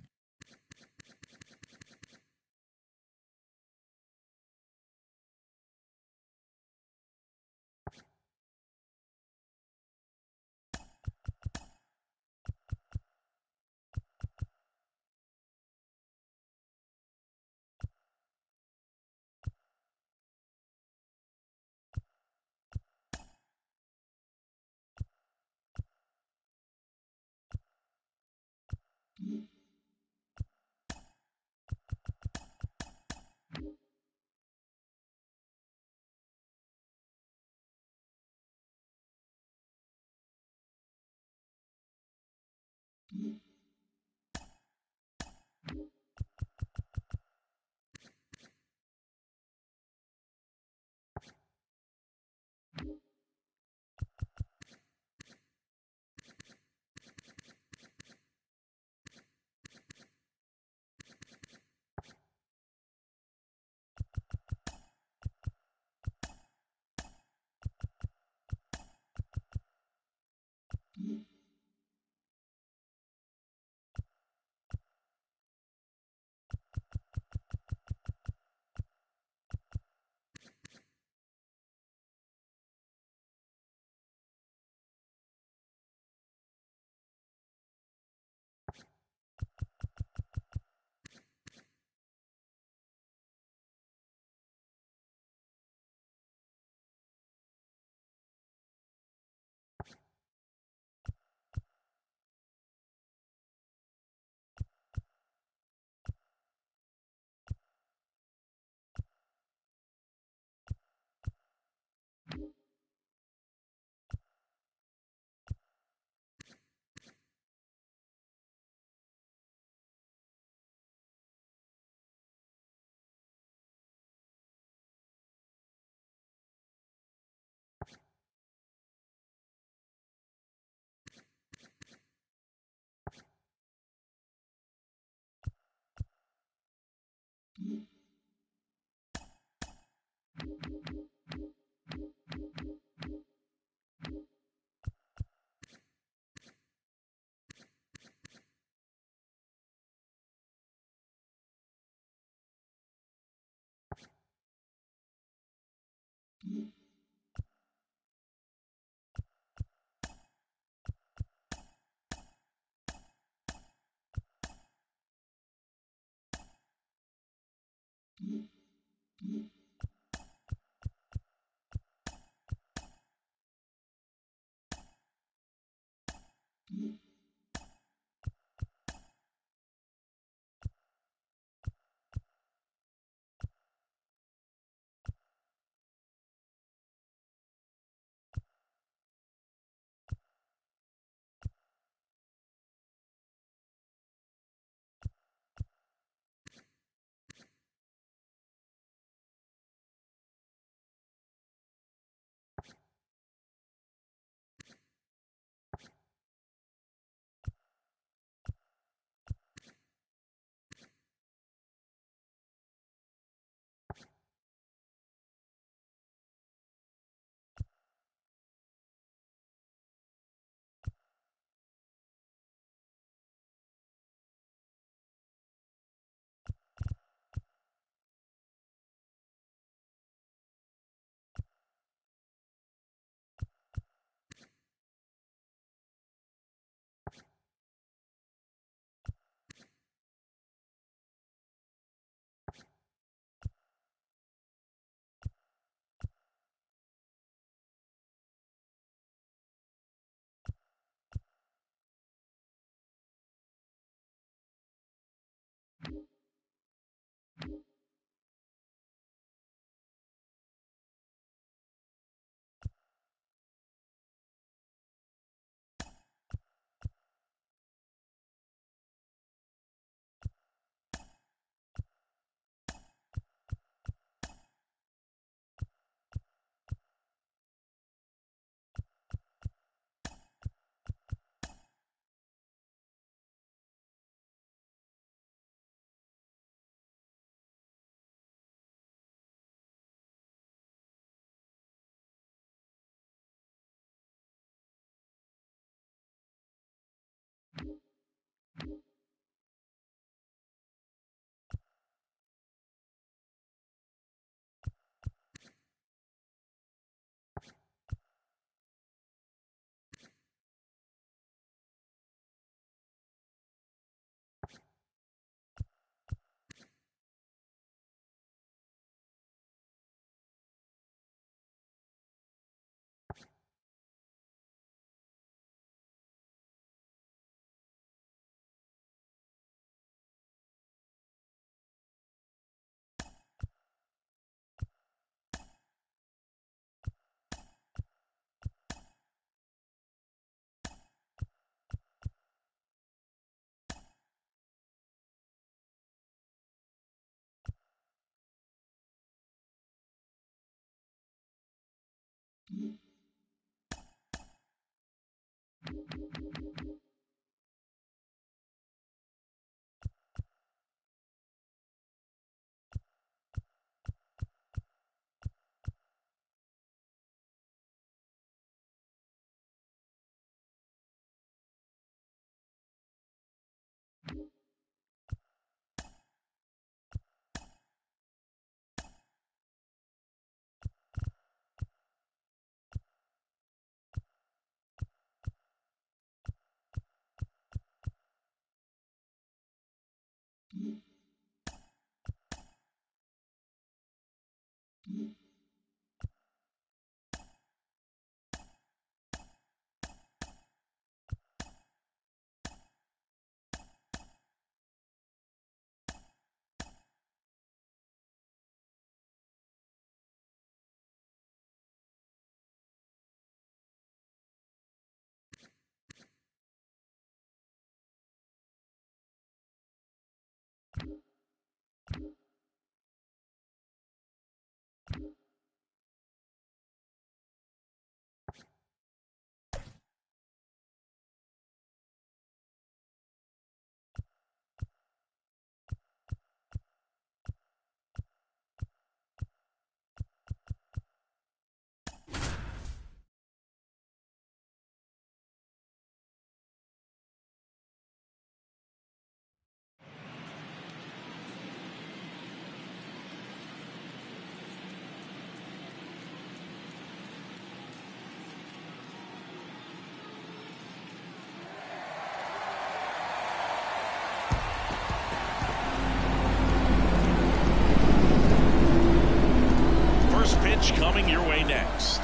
B: next.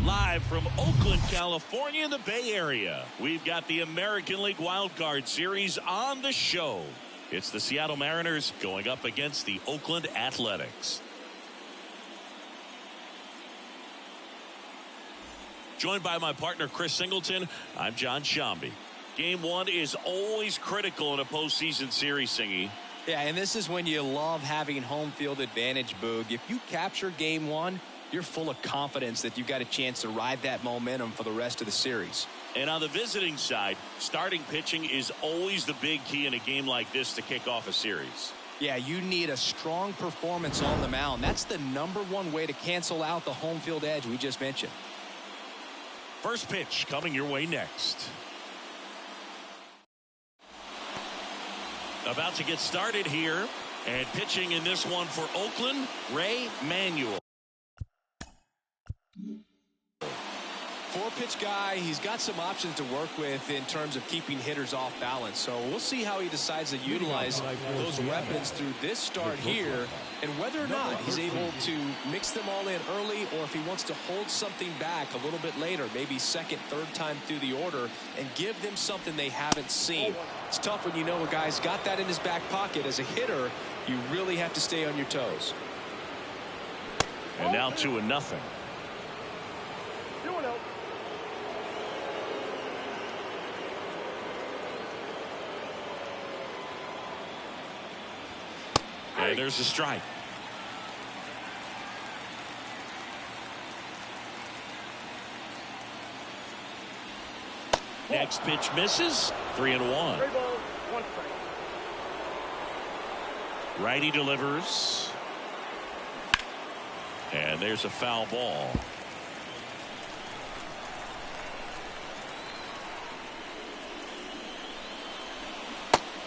B: Live from Oakland, California, the Bay Area, we've got the American League Wild Card Series on the show. It's the Seattle Mariners going up against the Oakland Athletics. Joined by my partner, Chris Singleton, I'm John Shambi. Game one is always critical in a postseason series, Singy.
C: Yeah, and this is when you love having home field advantage, Boog. If you capture game one, you're full of confidence that you've got a chance to ride that momentum for the rest of the series.
B: And on the visiting side, starting pitching is always the big key in a game like this to kick off a series.
C: Yeah, you need a strong performance on the mound. That's the #1 way to cancel out the home field edge we just mentioned.
B: First pitch coming your way next. About to get started here. And pitching in this one for Oakland, Ray Manuel.
C: Four-pitch guy, he's got some options to work with in terms of keeping hitters off balance. So we'll see how he decides to utilize those weapons through this start here, and whether or not he's able to mix them all in early, or if he wants to hold something back a little bit later, maybe second, third time through the order, and give them something they haven't seen. It's tough when you know a guy's got that in his back pocket. As a hitter, you really have to stay on your toes.
B: And now 2-0. And there's a strike. Next pitch misses. 3-1. Righty delivers. And there's a foul ball.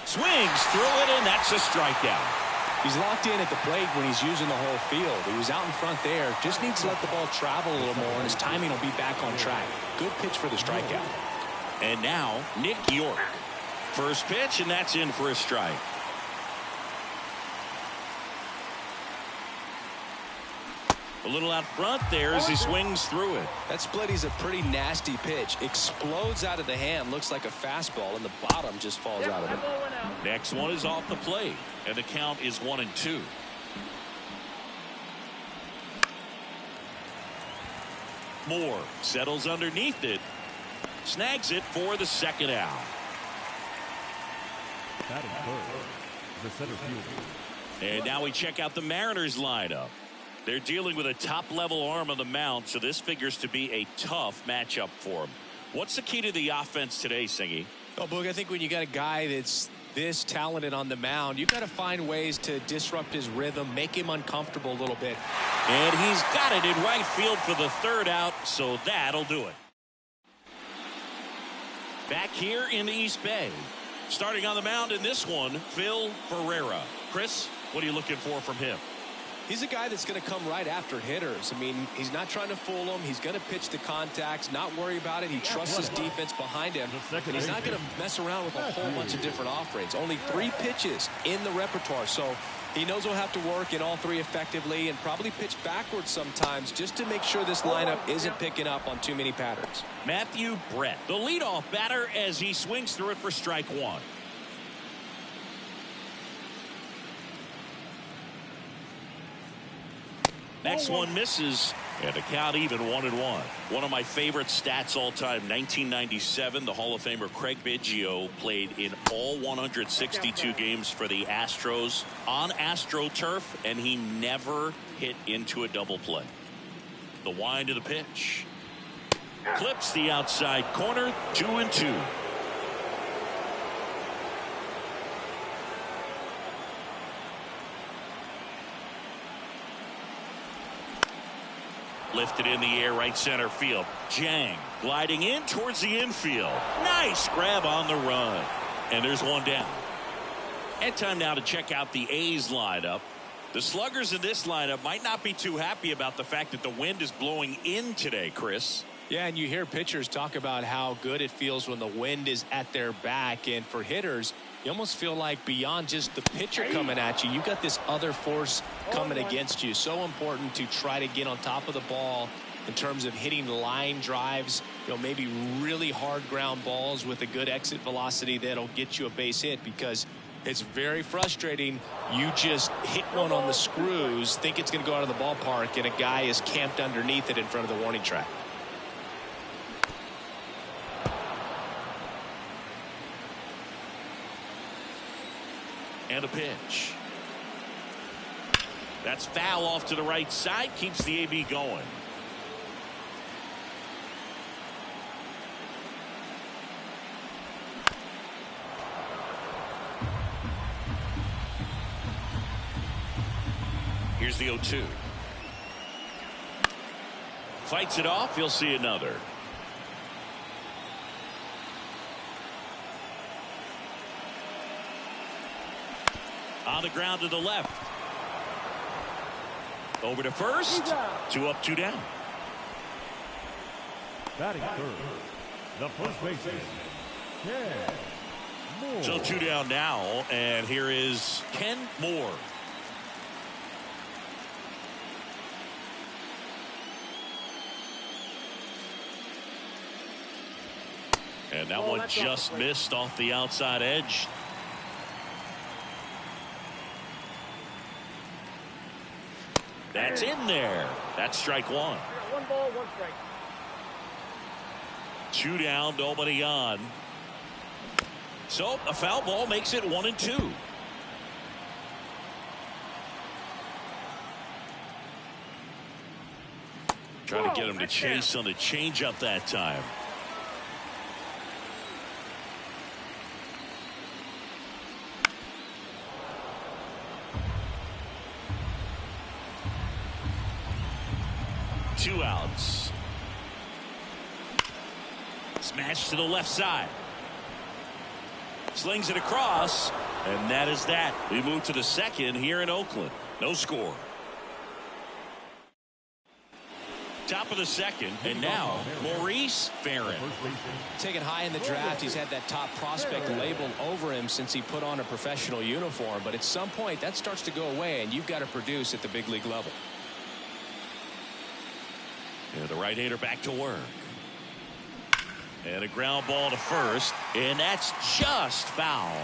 B: Swings through it, and that's a strikeout.
C: He's locked in at the plate when he's using the whole field. He was out in front there. Just needs to let the ball travel a little more, and his timing will be back on track. Good pitch for the strikeout.
B: And now, Nick York. First pitch, and that's in for a strike. A little out front there as he swings through it.
C: That split is a pretty nasty pitch. Explodes out of the hand. Looks like a fastball, and the bottom just falls out of it.
B: Next one is off the plate, and the count is 1-2. Moore settles underneath it. Snags it for the second out.
E: Batting third, the center fielder.
B: And now we check out the Mariners lineup. They're dealing with a top-level arm on the mound, so this figures to be a tough matchup for them. What's the key to the offense today, Singy?
C: Oh, Boog, I think when you got a guy that's this talented on the mound, you've got to find ways to disrupt his rhythm, make him uncomfortable a little bit.
B: And he's got it in right field for the third out, so that'll do it. Back here in the East Bay. Starting on the mound in this one, Phil Ferreira. Chris, what are you looking for from him?
C: He's a guy that's going to come right after hitters. I mean, he's not trying to fool them. He's going to pitch the contacts, not worry about it. He trusts his defense behind him. And he's not going to mess around with a whole bunch of different offerings. Only 3 pitches in the repertoire. So he knows he'll have to work in all 3 effectively and probably pitch backwards sometimes just to make sure this lineup isn't picking up on too many patterns.
B: Matthew Brett, the leadoff batter, as he swings through it for strike 1. Next one misses, and the count even 1-1. One of my favorite stats all time, 1997, the Hall of Famer Craig Biggio played in all 162 games for the Astros on AstroTurf, and he never hit into a double play. The wind of the pitch. Clips the outside corner, 2-2. Lifted in the air, right center field. Jang gliding in towards the infield. Nice grab on the run. And there's one down. And time now to check out the A's lineup. The sluggers in this lineup might not be too happy about the fact that the wind is blowing in today, Chris.
C: Yeah, and you hear pitchers talk about how good it feels when the wind is at their back. And for hitters, you almost feel like beyond just the pitcher coming at you, you've got this other force coming against you. So important to try to get on top of the ball in terms of hitting line drives, maybe really hard ground balls with a good exit velocity that'll get you a base hit, because it's very frustrating. You just hit one on the screws, think it's going to go out of the ballpark, and a guy is camped underneath it in front of the warning track.
B: And a pitch. That's foul off to the right side. Keeps the AB going. Here's the 0-2. Fights it off. You'll see another. On the ground to the left. Over to first. 2 up, 2 down.
E: Batting third, the first baseman, Ken Moore.
B: So 2 down now, and here is Ken Moore. And that one just missed off the outside edge. That's in there. That's strike one.
D: 1 ball, 1 strike.
B: 2 down, nobody on. So a foul ball makes it 1-2. Trying to get him to chase on the changeup that time. Two outs. Smash to the left side. Slings it across, and that is that. We move to the second here in Oakland. No score. Top of the second, and now Maurice Farron.
C: Taken high in the draft, he's had that top prospect labeled over him since he put on a professional uniform. But at some point, that starts to go away, and you've got to produce at the big league level.
B: And the right-hander back to work. And a ground ball to first, and that's just foul.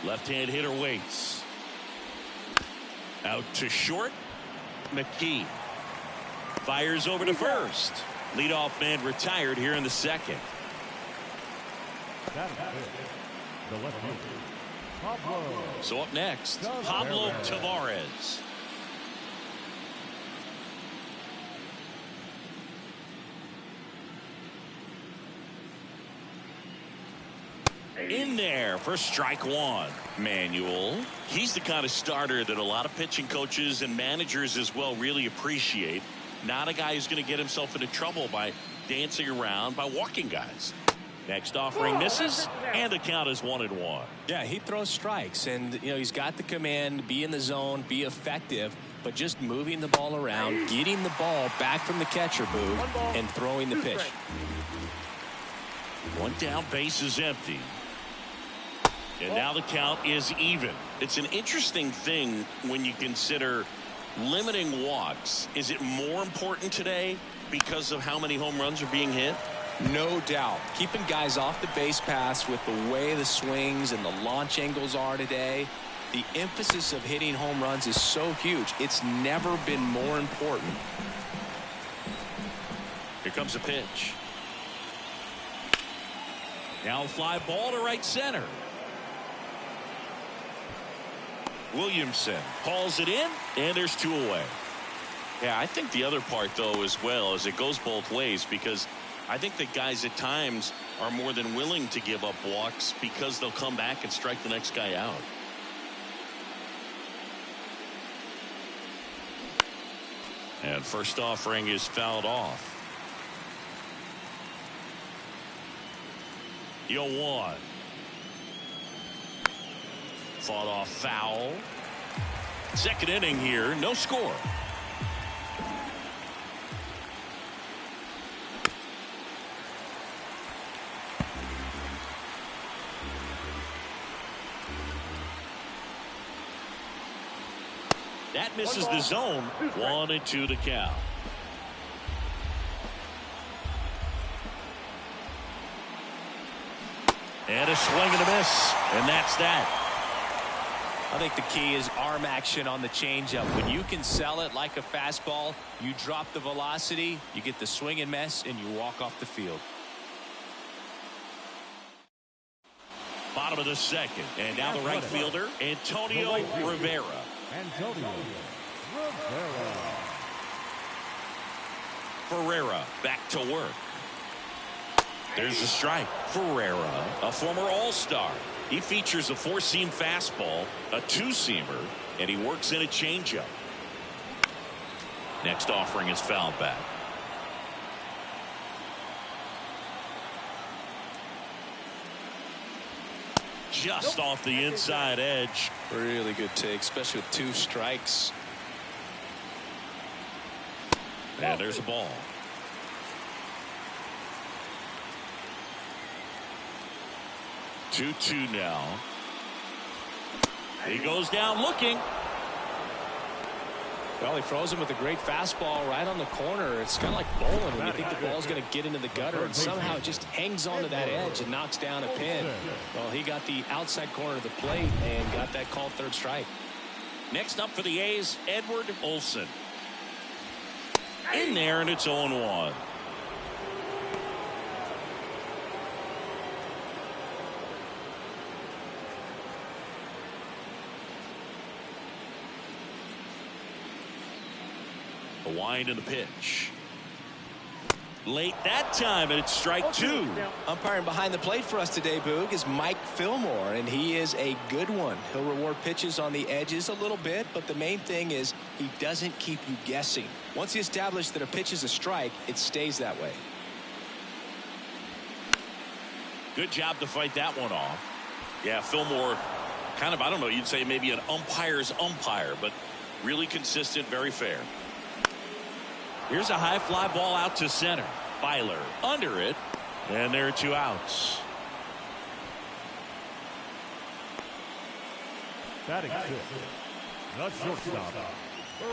B: Left-hand hitter waits. Out to short. McKee fires over to first. Leadoff man retired here in the second.
E: Batting fifth, the left fielder, Pablo.
B: So up next, Pablo Tavares. In there for strike one. Manuel. He's the kind of starter that a lot of pitching coaches and managers as well really appreciate. Not a guy who's going to get himself into trouble by dancing around, by walking guys. Next offering misses, and the count is 1-1.
C: Yeah, he throws strikes, and he's got the command, be in the zone, be effective, but just moving the ball around, getting the ball back from the catcher booth, and throwing the pitch.
B: One down, base is empty. And now the count is even. It's an interesting thing when you consider limiting walks. Is it more important today because of how many home runs are being hit?
C: No doubt. Keeping guys off the base paths with the way the swings and the launch angles are today, the emphasis of hitting home runs is so huge. It's never been more important.
B: Here comes a pitch. Now fly ball to right center. Williamson hauls it in, and there's 2 away. Yeah, I think the other part, though, as well, is it goes both ways, because I think that guys at times are more than willing to give up walks because they'll come back and strike the next guy out. And first offering is fouled off. 0-1. Fought off foul. Second inning here, no score. That misses the zone. 1-2 the count. And a swing and a miss. And that's that.
C: I think the key is arm action on the changeup. When you can sell it like a fastball, you drop the velocity, you get the swing and miss, and you walk off the field.
B: Bottom of the second. And now the right fielder, Antonio Rivera.
E: Antonio Rivera.
B: Ferreira back to work. There's the strike. Ferreira, a former All-Star. He features a four-seam fastball, a two-seamer, and he works in a changeup. Next offering is fouled back. Just off the inside edge.
C: Really good take, especially with two strikes.
B: And there's a ball. 2-2 now. He goes down looking.
C: Well, he froze him with a great fastball right on the corner. It's kind of like bowling when you think the ball's going to get into the gutter, and somehow it just hangs onto that edge and knocks down a pin. Well, he got the outside corner of the plate and got that called third strike.
B: Next up for the A's, Edward Olson. In there, and it's 0-1. The wind and the pitch. Late that time, and it's strike two.
C: Umpiring behind the plate for us today, Boog, is Mike Fillmore, and he is a good one. He'll reward pitches on the edges a little bit, but the main thing is he doesn't keep you guessing. Once he establishes that a pitch is a strike, it stays that way.
B: Good job to fight that one off. Yeah, Fillmore, kind of, I don't know, you'd say maybe an umpire's umpire, but really consistent, very fair. Here's a high fly ball out to center. Byler under it, and there are two outs.
E: Batting fifth, the shortstop,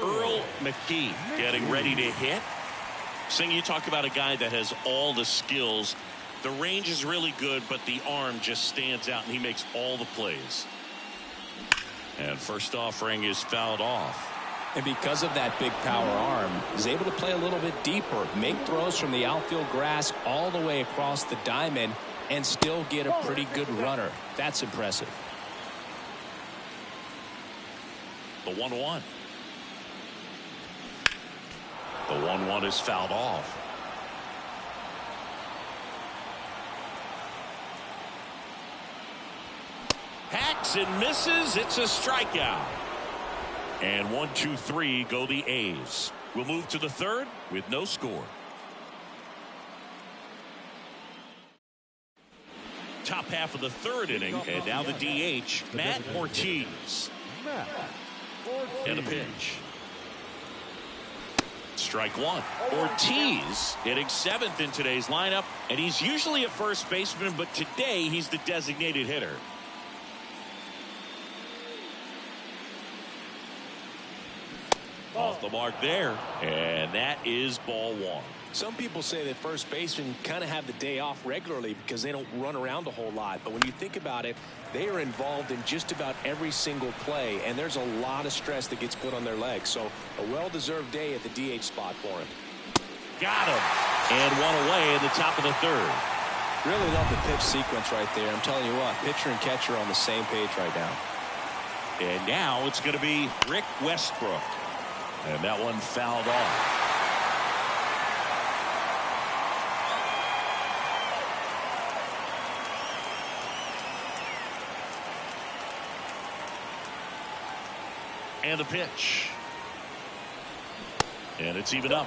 B: Earl McKee getting ready to hit. Sing, you talk about a guy that has all the skills. The range is really good, but the arm just stands out, and he makes all the plays. And first offering is fouled off.
C: And because of that big power arm, he's able to play a little bit deeper, make throws from the outfield grass all the way across the diamond, and still get a pretty good runner. That's impressive.
B: The 1-1. The 1-1 is fouled off. Hacks and misses. It's a strikeout. And 1-2-3 go the A's. We'll move to the third with no score. Top half of the third inning, and now the DH, Matt Ortiz. And a pitch. Strike one. Ortiz hitting seventh in today's lineup, and he's usually a first baseman, but today he's the designated hitter. Off the mark there, and that is ball one.
C: Some people say that first basemen kind of have the day off regularly because they don't run around a whole lot. But when you think about it, they are involved in just about every single play, and there's a lot of stress that gets put on their legs. So a well-deserved day at the DH spot for him.
B: Got him. And one away in the top of the third.
C: Really love the pitch sequence right there. I'm telling you what, pitcher and catcher are on the same page right now.
B: And now it's going to be Rick Westbrook. And that one fouled off. And a pitch. And it's even up.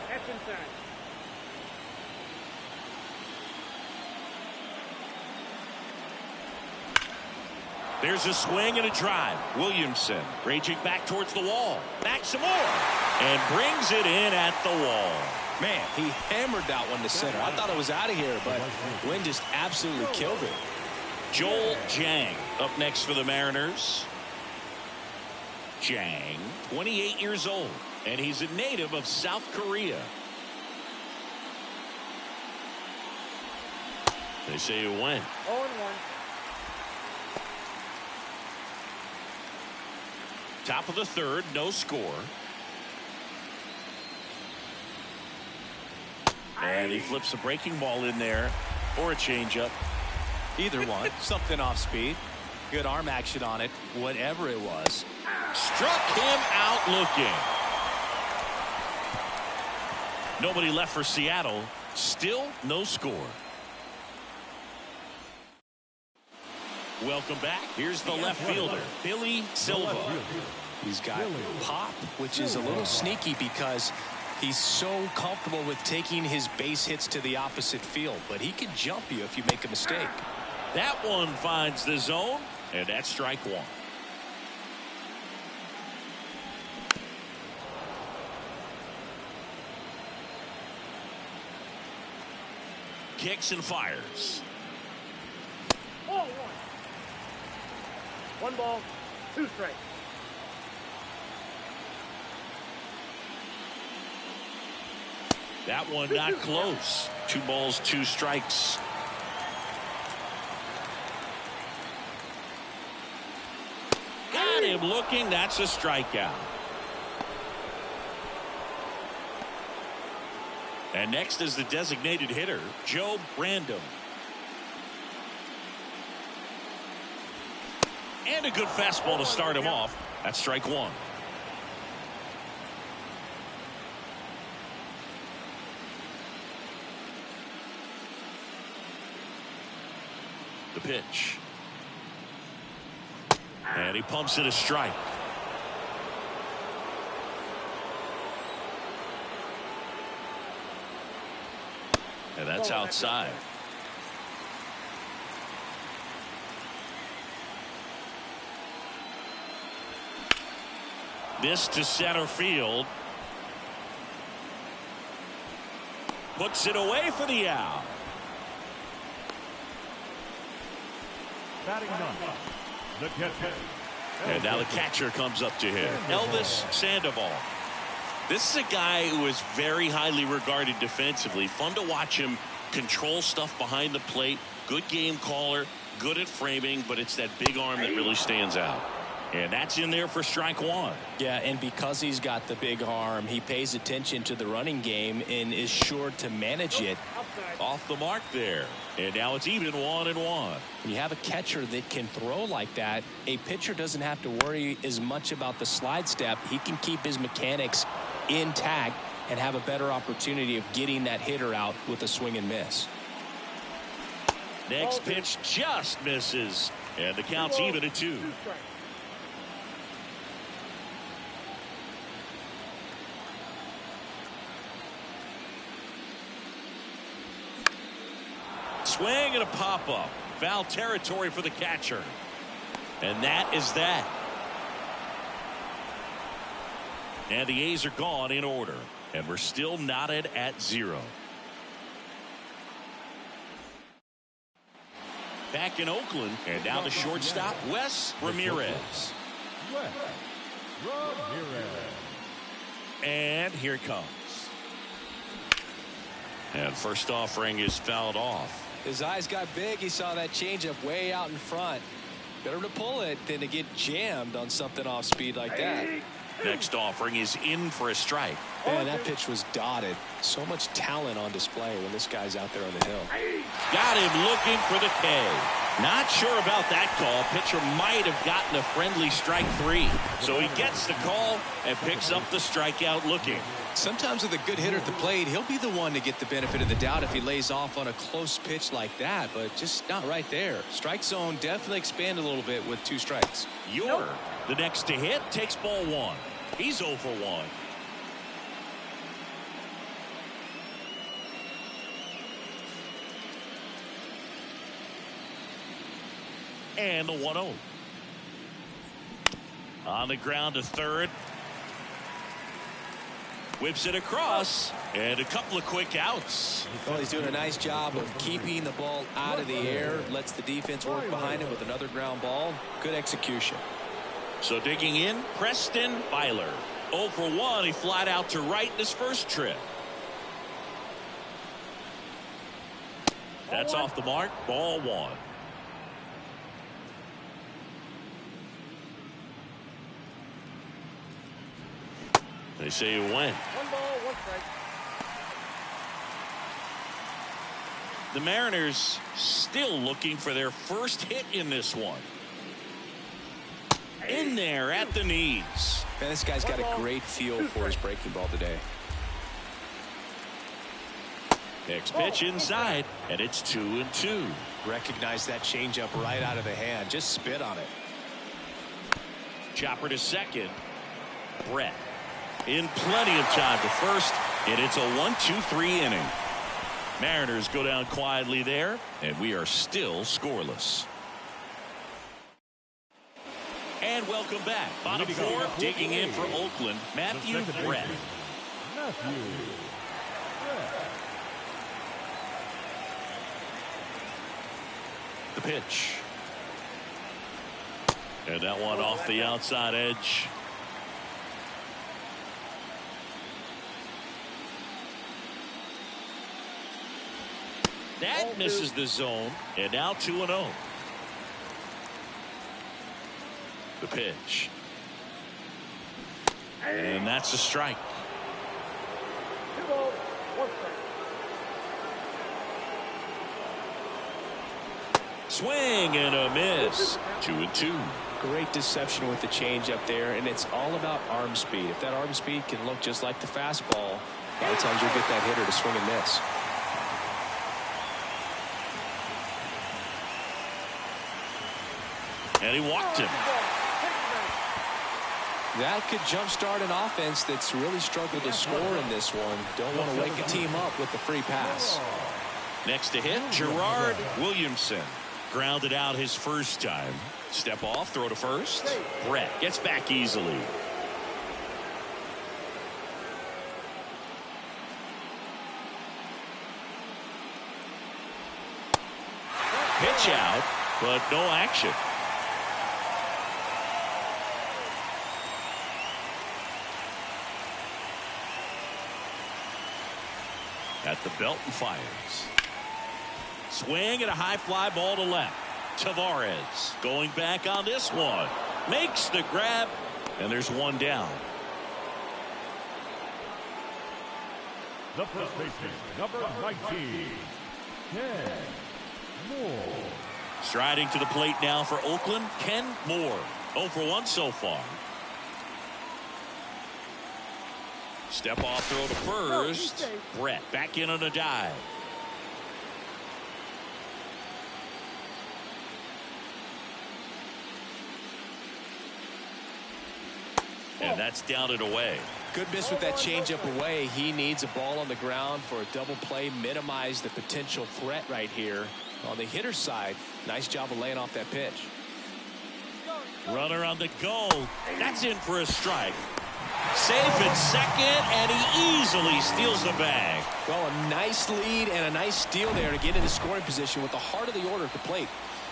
D: That's inside.
B: There's a swing and a drive. Williamson raging back towards the wall. Back some more. And brings it in at the wall.
C: Man, he hammered that one to center. I thought it was out of here, but wind just absolutely killed it.
B: Joel Jang up next for the Mariners. Jang, 28 years old, and he's a native of South Korea. They say it went.
D: 0-1.
B: Top of the third, no score. And he flips a breaking ball in there, or a changeup.
C: Either one. Something off speed. Good arm action on it. Whatever it was.
B: Struck him out looking. Nobody left for Seattle. Still no score. Welcome back. Here's the left fielder, Billy Silva.
C: He's got pop, which is a little sneaky because he's so comfortable with taking his base hits to the opposite field, but he can jump you if you make a mistake.
B: That one finds the zone, and that's strike one. Kicks and fires.
D: 0-1. 1 ball, 2 strikes.
B: That one not close. 2 balls, 2 strikes. Got him looking. That's a strikeout. And next is the designated hitter, Joe Random. And a good fastball to start him off. That's strike one. The pitch. And he pumps it a strike. And that's outside. This to center field. Puts it away for the out.
E: Batting ninth, the catcher.
B: And now the catcher comes up to him, Elvis Sandoval. This is a guy who is very highly regarded defensively. Fun to watch him control stuff behind the plate. Good game caller, good at framing, but it's that big arm that really stands out. And that's in there for strike one.
C: Yeah, and because he's got the big arm, he pays attention to the running game and is sure to manage it.
B: Off the mark there. And now it's even 1-1.
C: When you have a catcher that can throw like that, a pitcher doesn't have to worry as much about the slide step. He can keep his mechanics intact and have a better opportunity of getting that hitter out with a swing and miss.
B: Next pitch just misses. And the count's even at 2. Swing and a pop-up. Foul territory for the catcher. And that is that. And the A's are gone in order. And we're still knotted at 0. Back in Oakland. And now the shortstop, Wes Ramirez.
E: Wes Ramirez.
B: And here it comes. And first offering is fouled off.
C: His eyes got big. He saw that changeup way out in front. Better to pull it than to get jammed on something off speed like that.
B: Next offering is in for a strike.
C: Man, that pitch was dotted. So much talent on display when this guy's out there on the hill.
B: Got him looking for the K. Not sure about that call. Pitcher might have gotten a friendly strike 3. So he gets the call and picks up the strikeout looking.
C: Sometimes with a good hitter at the plate, he'll be the one to get the benefit of the doubt if he lays off on a close pitch like that, but just not right there. Strike zone definitely expanded a little bit with 2 strikes.
B: Yoder, the next to hit, takes ball 1. He's 0 for 1. And the 1-0. On the ground to third. Whips it across, and a couple of quick outs.
C: Well, he's doing a nice job of keeping the ball out of the air. Lets the defense work behind him with another ground ball. Good execution.
B: So digging in, Preston Byler. 0 for 1. He flied out to right in his first trip. That's off the mark. Ball 1. They say you win.
D: 1 ball, 1 strike.
B: The Mariners still looking for their first hit in this one. In there at the knees.
C: Man, this guy's got a great feel for his breaking ball today.
B: Next pitch inside, and it's 2-2.
C: Recognize that changeup right out of the hand. Just spit on it.
B: Chopper to second. Brett in plenty of time to first, and it's a 1-2-3 inning. Mariners go down quietly there, and we are still scoreless. And welcome back. Bottom 4, digging in for Oakland, Matthew Brett.
E: Matthew Brett.
B: The pitch. And that one off the outside edge. That misses the zone, and now 2-0. The pitch. And that's a strike.
D: 2 balls, 1 strike.
B: Swing and a miss. 2-2.
C: Great deception with the change up there, and it's all about arm speed. If that arm speed can look just like the fastball, a lot of times you'll get that hitter to swing and miss.
B: And he walked him.
C: That could jumpstart an offense that's really struggled to score in this one. Don't want to wake a team up with the free pass.
B: Next to hit, Gerard Williamson. Grounded out his first time. Step off, throw to first. Brett gets back easily. Pitch out, but no action. At the belt and fires. Swing and a high fly ball to left. Tavares going back on this one. Makes the grab, and there's one down.
E: The first baseman, number 19, Ken Moore.
B: Striding to the plate now for Oakland, Ken Moore. 0 for 1 so far. Step off throw to first. Brett back in on a dive. And that's down and away.
C: Good miss with that changeup away. He needs a ball on the ground for a double play. Minimize the potential threat right here. On the hitter's side, nice job of laying off that pitch.
B: Runner on the goal. That's in for a strike. Safe at second, and he easily steals the bag.
C: Well, a nice lead and a nice steal there to get into scoring position with the heart of the order at the plate.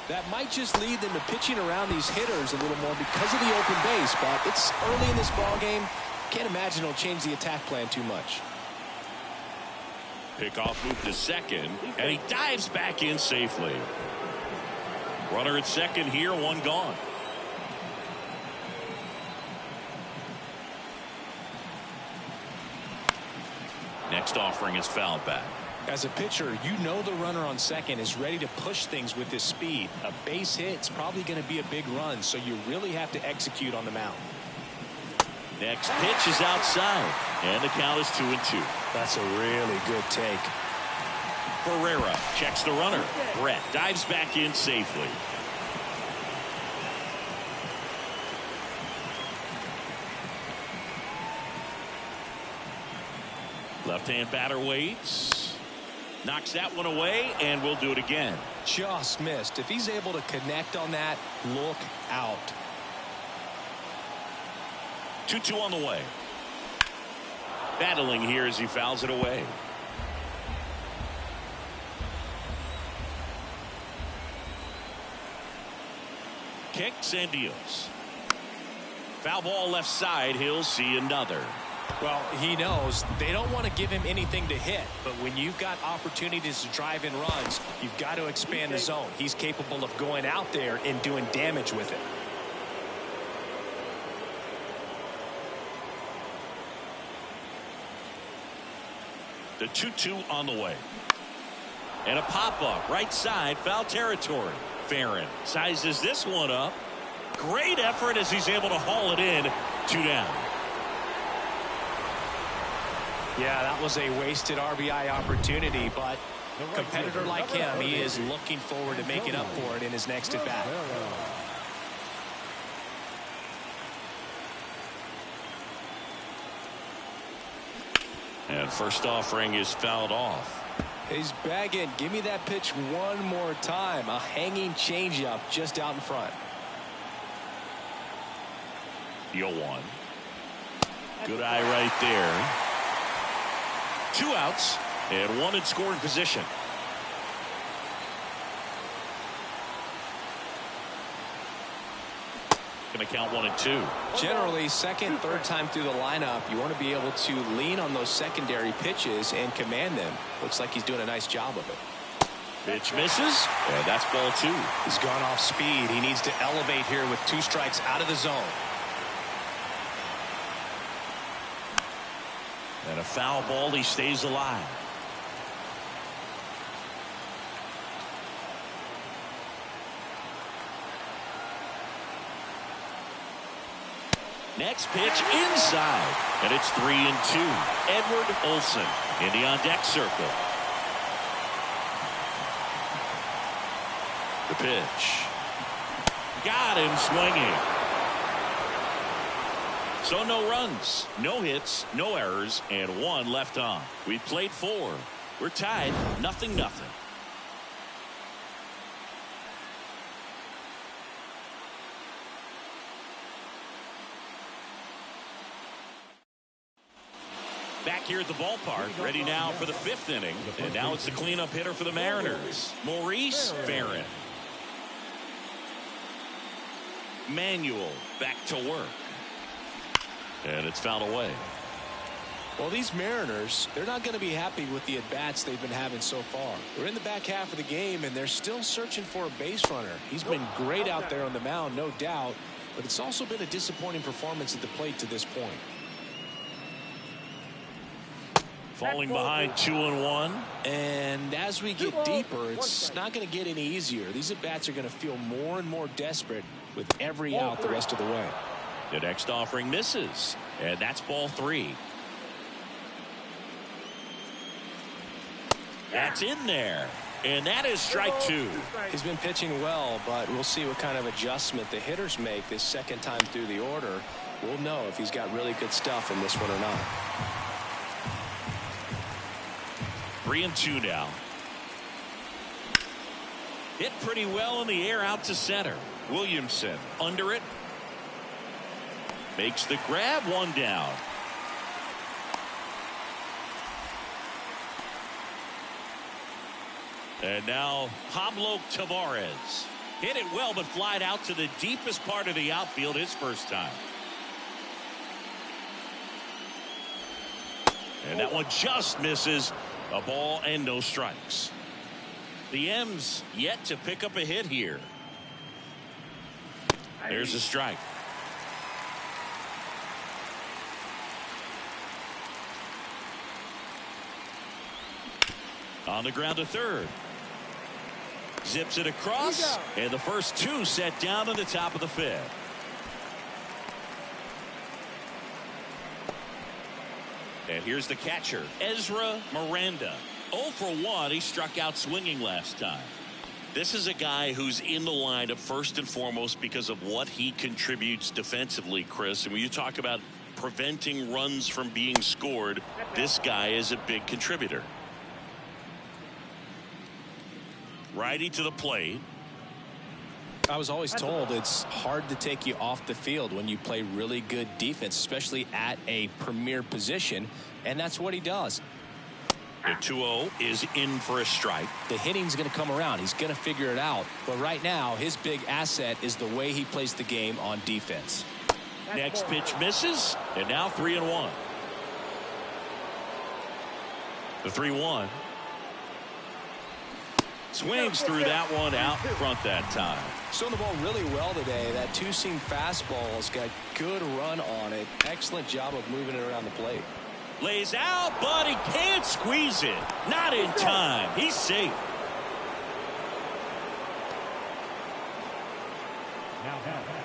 C: That might just lead them to pitching around these hitters a little more because of the open base, but it's early in this ball game. Can't imagine it'll change the attack plan too much.
B: Pickoff move to second, and he dives back in safely. Runner at second here, one gone. Next offering is fouled back.
C: As a pitcher, you know the runner on second is ready to push things with his speed. A base hit's probably going to be a big run, so you really have to execute on the mound.
B: Next pitch is outside, and the count is 2-2.
C: That's a really good take.
B: Ferreira checks the runner. Brett dives back in safely. Left-hand batter waits. Knocks that one away, and we'll do it again.
C: Just missed. If he's able to connect on that, look out.
B: 2-2 on the way. Battling here as he fouls it away. Kicks and deals. Foul ball left side. He'll see another.
C: Well, he knows they don't want to give him anything to hit, but when you've got opportunities to drive in runs, you've got to expand the zone. He's capable of going out there and doing damage with it.
B: The 2-2 on the way. And a pop-up right side, foul territory. Farron sizes this one up. Great effort as he's able to haul it in. 2 down.
C: Yeah, that was a wasted RBI opportunity, but a competitor like him, he is looking forward to making up for it in his next at-bat.
B: And first offering is fouled off.
C: He's bagging. Give me that pitch one more time. A hanging changeup just out in front.
B: 0-1. Good eye right there. 2 outs and 1 in scoring position. Going to count 1 and 2.
C: Generally, second, third time through the lineup, you want to be able to lean on those secondary pitches and command them. Looks like he's doing a nice job of it.
B: Pitch misses, and that's ball 2.
C: He's gone off speed. He needs to elevate here with 2 strikes out of the zone.
B: And a foul ball, he stays alive. Next pitch inside, and it's 3-2. Edward Olson in the on-deck circle. The pitch. Got him swinging. So no runs, no hits, no errors, and 1 left on. We played 4. We're tied, 0-0. Back here at the ballpark, ready now for the 5th inning. And now it's the cleanup hitter for the Mariners, Maurice Farron. Manuel back to work. And it's fouled away.
C: Well, these Mariners, they're not going to be happy with the at-bats they've been having so far. We're in the back half of the game, and they're still searching for a base runner. He's been great out there on the mound, no doubt, but it's also been a disappointing performance at the plate to this point.
B: Falling behind 2-1.
C: And as we get deeper, it's not going to get any easier. These at-bats are going to feel more and more desperate with every out the rest of the way.
B: The next offering misses, and that's ball 3. That's in there, and that is strike 2.
C: He's been pitching well, but we'll see what kind of adjustment the hitters make this second time through the order. We'll know if he's got really good stuff in this one or not.
B: 3-2 now. Hit pretty well in the air out to center. Williamson under it. Makes the grab, 1 down. And now Pablo Tavares. Hit it well, but flied out to the deepest part of the outfield his first time. And that one just misses. A ball and no strikes. The M's yet to pick up a hit here. There's a strike. On the ground to third. Zips it across, and the first 2 set down in the top of the 5th. And here's the catcher, Ezra Miranda. 0 for 1. He struck out swinging last time. This is a guy who's in the lineup first and foremost because of what he contributes defensively, Chris. And when you talk about preventing runs from being scored, this guy is a big contributor. Righty to the plate.
C: I was always told it's hard to take you off the field when you play really good defense, especially at a premier position, and that's what he does.
B: The 2-0 is in for a strike.
C: The hitting's going to come around. He's going to figure it out. But right now, his big asset is the way he plays the game on defense.
B: Next pitch misses, and now 3-1. The 3-1. Swings through that one out in front that time.
C: Throwing the ball really well today. That two-seam fastball has got good run on it. Excellent job of moving it around the plate.
B: Lays out, but he can't squeeze it. Not in time. He's safe.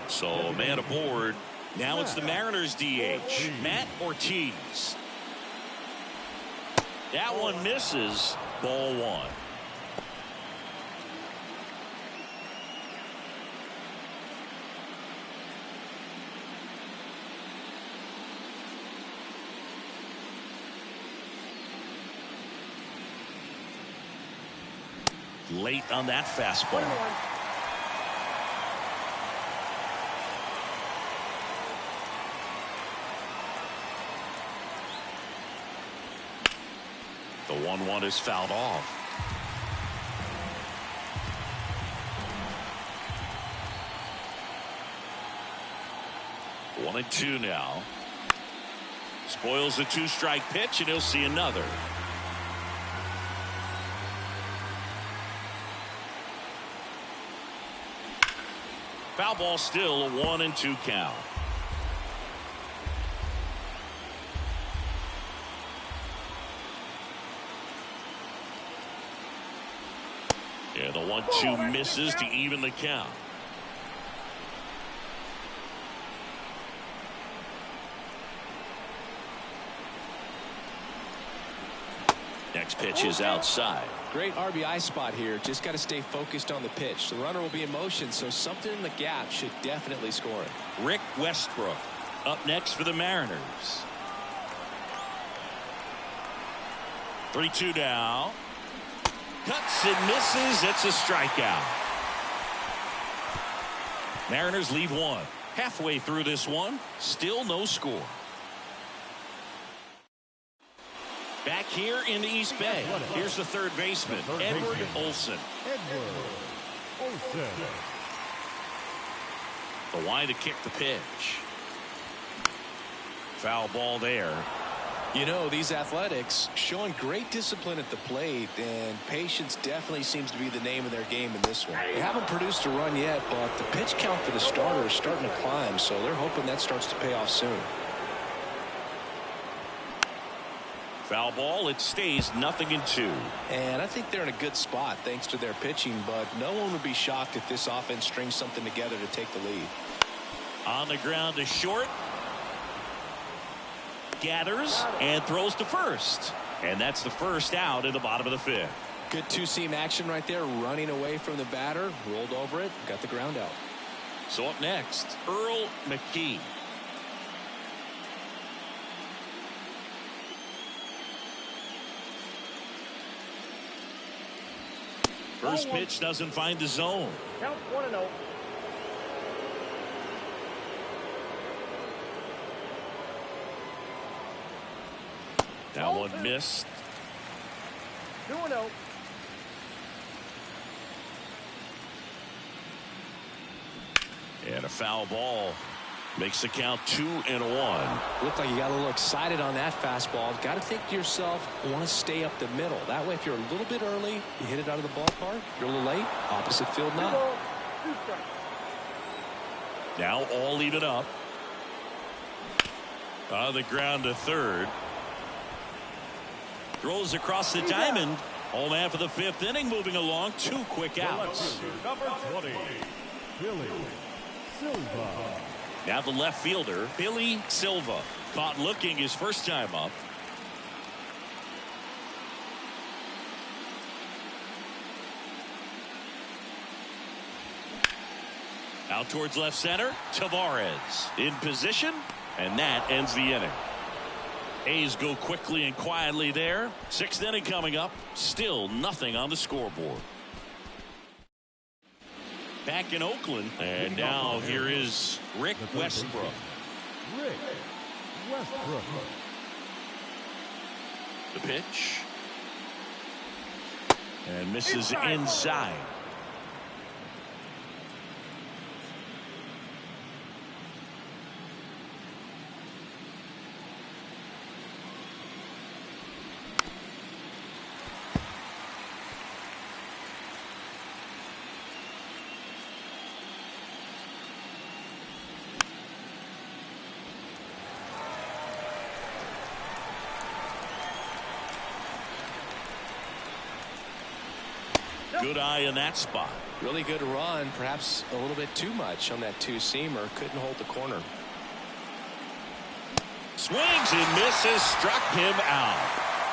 B: So man aboard. Now it's the Mariners DH, Matt Ortiz. That one misses. Ball one. Late on that fastball. The 1-1 is fouled off. One and two now. Spoils the two-strike pitch, and he'll see another. Foul ball, still a 1-2 count. Yeah, the 1-2 misses to even the count. Next pitch is outside.
C: Great RBI spot here. Just got to stay focused on the pitch. The runner will be in motion, so something in the gap should definitely score it.
B: Rick Westbrook up next for the Mariners. 3-2 now. Cuts and misses. It's a strikeout. Mariners leave one. Halfway through this one, still no score. Back here in the East Bay, here's the third baseman, Edward Olson. The line to kick the pitch. Foul ball there.
C: You know, these Athletics showing great discipline at the plate, and patience definitely seems to be the name of their game in this one. They haven't produced a run yet, but the pitch count for the starter is starting to climb, so they're hoping that starts to pay off soon.
B: Foul ball, it stays 0-2.
C: And I think they're in a good spot thanks to their pitching, but no one would be shocked if this offense strings something together to take the lead.
B: On the ground to short. Gathers and throws to first. And that's the first out in the bottom of the fifth.
C: Good two-seam action right there, running away from the batter, rolled over it, got the ground out.
B: So up next, Earl McKee. First pitch doesn't find the zone.
D: Count 1-0.
B: That one missed.
D: 2-0.
B: And a foul ball makes the count 2-1.
C: Looked like you got a little excited on that fastball. Got to think to yourself, want to stay up the middle. That way, if you're a little bit early, you hit it out of the ballpark. You're a little late, opposite field now.
B: Now all even up. On the ground to third. Throws across the diamond. Home man for the fifth inning, moving along. 2 quick outs.
E: Number 20, Billy Silva.
B: Now the left fielder, Billy Silva, caught looking his first time up. Out towards left center, Tavares in position, and that ends the inning. A's go quickly and quietly there. 6th inning coming up, still nothing on the scoreboard. back in Oakland. And now here is Rick Westbrook.
E: Rick Westbrook.
B: The pitch. And misses inside. Good eye in that spot.
C: Really good run, perhaps a little bit too much on that two-seamer. Couldn't hold the corner.
B: Swings and misses, struck him out.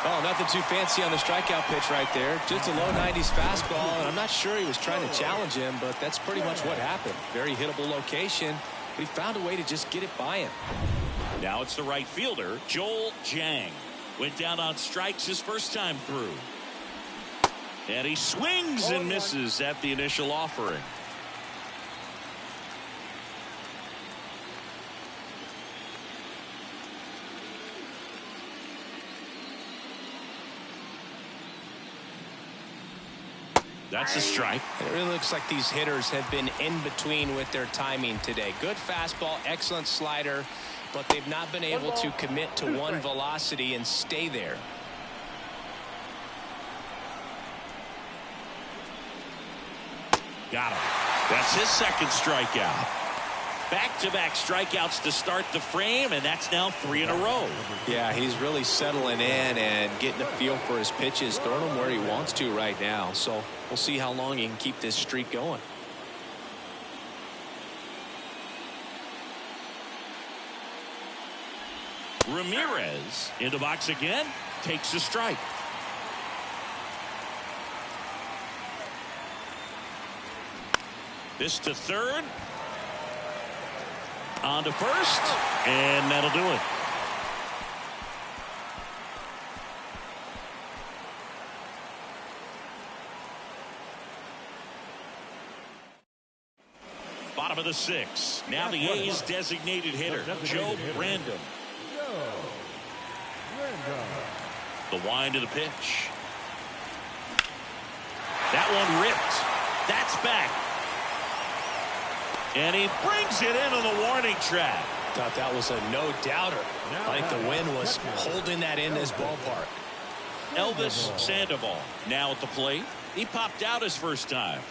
C: Oh, nothing too fancy on the strikeout pitch right there. Just a low 90s fastball, and I'm not sure he was trying to challenge him, but that's pretty much what happened. Very hittable location, but he found a way to just get it by him.
B: Now it's the right fielder, Joel Jang. Went down on strikes his first time through. And he swings and misses at the initial offering. That's a strike.
C: It really looks like these hitters have been in between with their timing today. Good fastball, excellent slider, but they've not been able to commit to one velocity and stay there.
B: Got him. That's his second strikeout. Back-to-back strikeouts to start the frame, and that's now 3 in a row.
C: Yeah, he's really settling in and getting a feel for his pitches, throwing them where he wants to right now. So we'll see how long he can keep this streak going.
B: Ramirez in the box again, takes a strike. This to third. On to first. And that'll do it. Bottom of the 6th. Now the A's designated hitter, Joe Random. The wind to the pitch. That one ripped. That's back. And he brings it into the warning track.
C: Thought that was a no-doubter. I think the wind was holding that in this ballpark.
B: Elvis Sandoval now at the plate. He popped out his first time.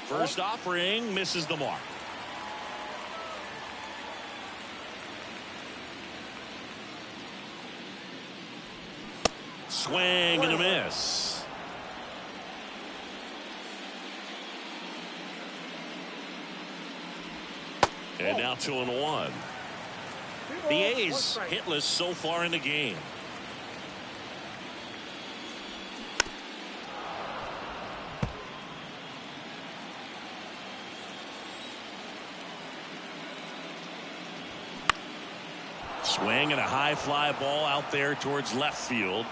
B: First offering misses the mark. Swing and a miss. And now 2-1. The A's hitless so far in the game. Swing and a high fly ball out there towards left field.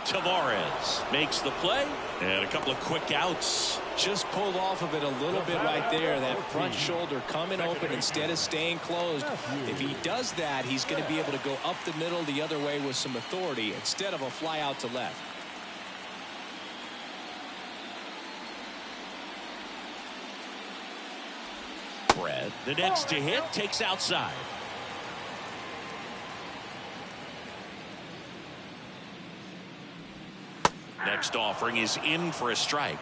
B: Tavares makes the play, and a couple of quick outs.
C: Just pulled off of it a little bit right there. That front shoulder coming open instead of staying closed. If he does that, he's going to be able to go up the middle the other way with some authority instead of a fly out to left.
B: Brett, the next to hit, takes outside. Next offering is in for a strike.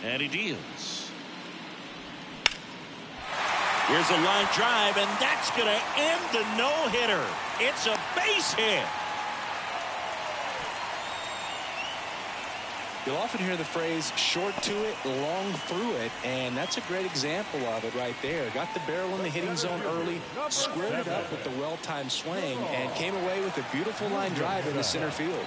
B: And he deals. Here's a line drive, and that's going to end the no-hitter. It's a base hit.
C: You'll often hear the phrase short to it, long through it, and that's a great example of it right there. Got the barrel in the hitting zone early, squared it up with the well-timed swing, and came away with a beautiful line drive into center field.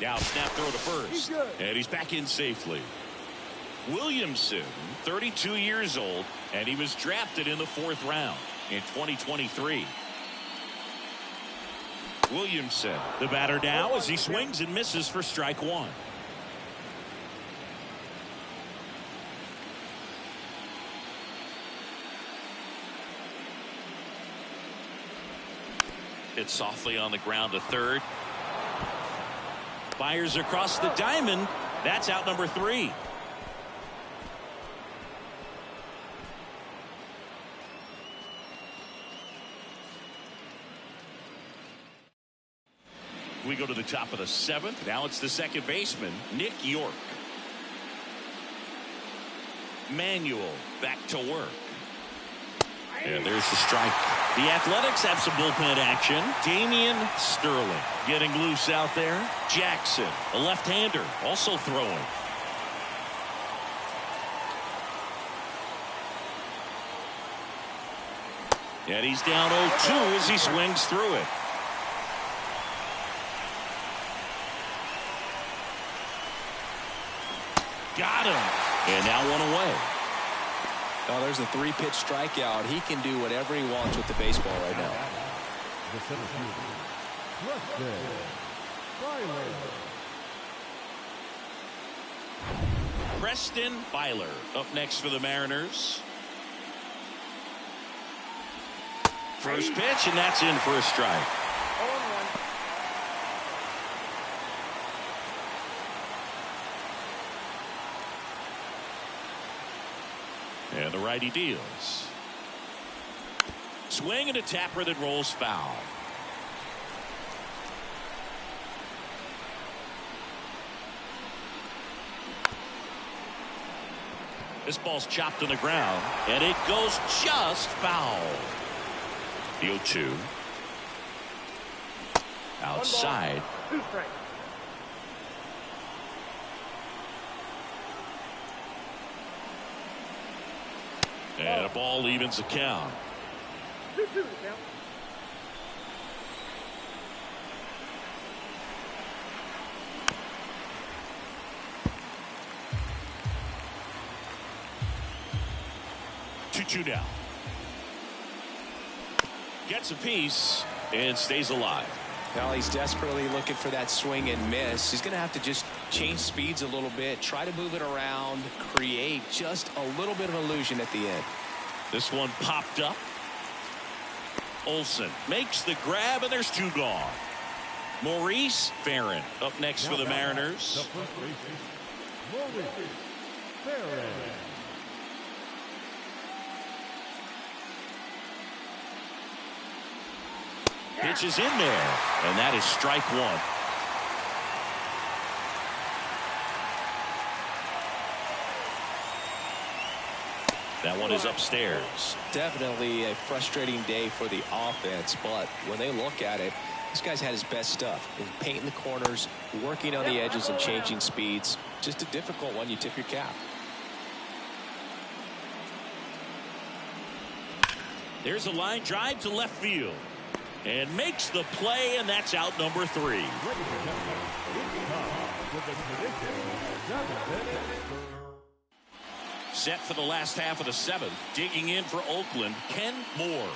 B: Now snap throw to first. And he's back in safely. Williamson, 32 years old, and he was drafted in the 4th round in 2023. Williamson, the batter now as he swings and misses for strike 1. It's softly on the ground to third. Fires across the diamond. That's out number 3. We go to the top of the 7th. Now it's the second baseman, Nick York. Manuel back to work. And there's the strike. The Athletics have some bullpen action. Damian Sterling getting loose out there. Jackson, a left-hander, also throwing. And he's down 0-2 as he swings through it. Got him. And now one away.
C: Oh, there's a 3-pitch strikeout. He can do whatever he wants with the baseball right now.
E: The center fielder,
B: Preston Byler up next for the Mariners. First pitch, and that's in for a strike. 0-1. And the righty deals. Swing and a tapper that rolls foul. This ball's chopped on the ground, and it goes just foul. The 0-2. Outside.
D: 2 strikes.
B: And a ball evens the count.
D: 2-2 count.
B: Two down. Gets a piece and stays alive.
C: Now he's desperately looking for that swing and miss. He's going to have to just change speeds a little bit, try to move it around, create just a little bit of illusion at the end.
B: This one popped up. Olsen makes the grab, and there's 2 gone. Maurice Farron up next for the Mariners.
E: The first baseman, Maurice Farron.
B: Pitch is in there, and that is strike 1. That one is upstairs.
C: Definitely a frustrating day for the offense, but when they look at it, this guy's had his best stuff. He's painting the corners, working on the edges and changing speeds. Just a difficult one. You tip your cap.
B: There's a line drive to left field. And makes the play, and that's out number 3.
E: Ladies and gentlemen, it's time for the tradition.
B: Set for the last half of the 7th. Digging in for Oakland, Ken Moore.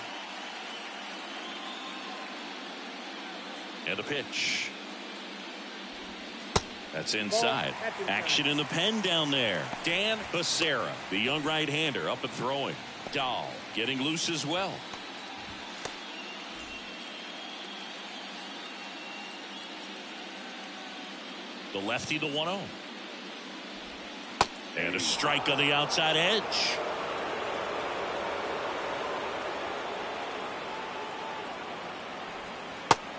B: And a pitch. That's inside. Action in the pen down there. Dan Becerra, the young right-hander, up and throwing. Dahl getting loose as well. The lefty, the 1-0. And a strike on the outside edge.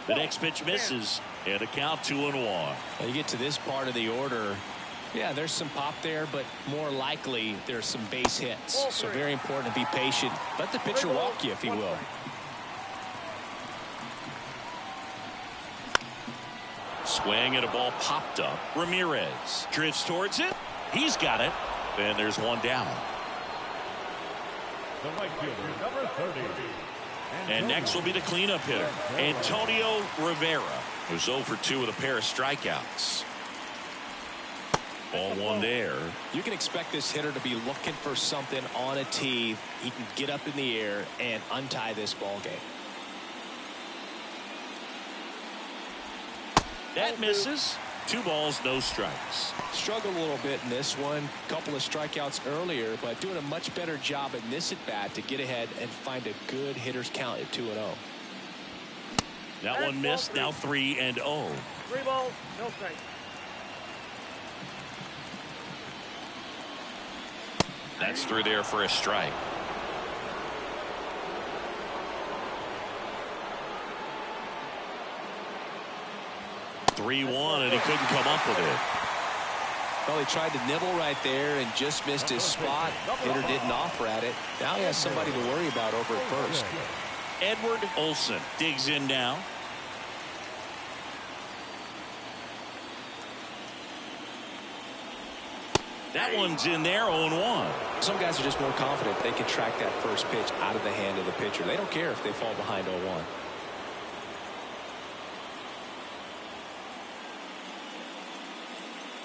B: The next pitch misses, and a count 2-1.
C: When you get to this part of the order, yeah, there's some pop there, but more likely there's some base hits. So very important to be patient. Let the pitcher walk you, if he will.
B: Swing and a ball popped up. Ramirez drifts towards it. He's got it. And there's one down.
E: The right fielder, number 30.
B: And next will be the cleanup hitter, Antonio Rivera. It was 0 for 2 with a pair of strikeouts. Ball one there.
C: You can expect this hitter to be looking for something on a tee. He can get up in the air and untie this ball game.
B: That misses. 2 balls, no strikes.
C: Struggled a little bit in this one. Couple of strikeouts earlier, but doing a much better job in this at bat to get ahead and find a good hitter's count at 2-0.
B: That one missed. Now 3-0.
D: 3 balls, no strikes.
B: That's through there for a strike. (3-1) and he couldn't come up with it.
C: Well, he tried to nibble right there and just missed his spot. Hitter didn't offer at it. Now he has somebody to worry about over at first.
B: Edward Olson digs in now. That one's in there, 0-1.
C: Some guys are just more confident they can track that first pitch out of the hand of the pitcher. They don't care if they fall behind 0-1.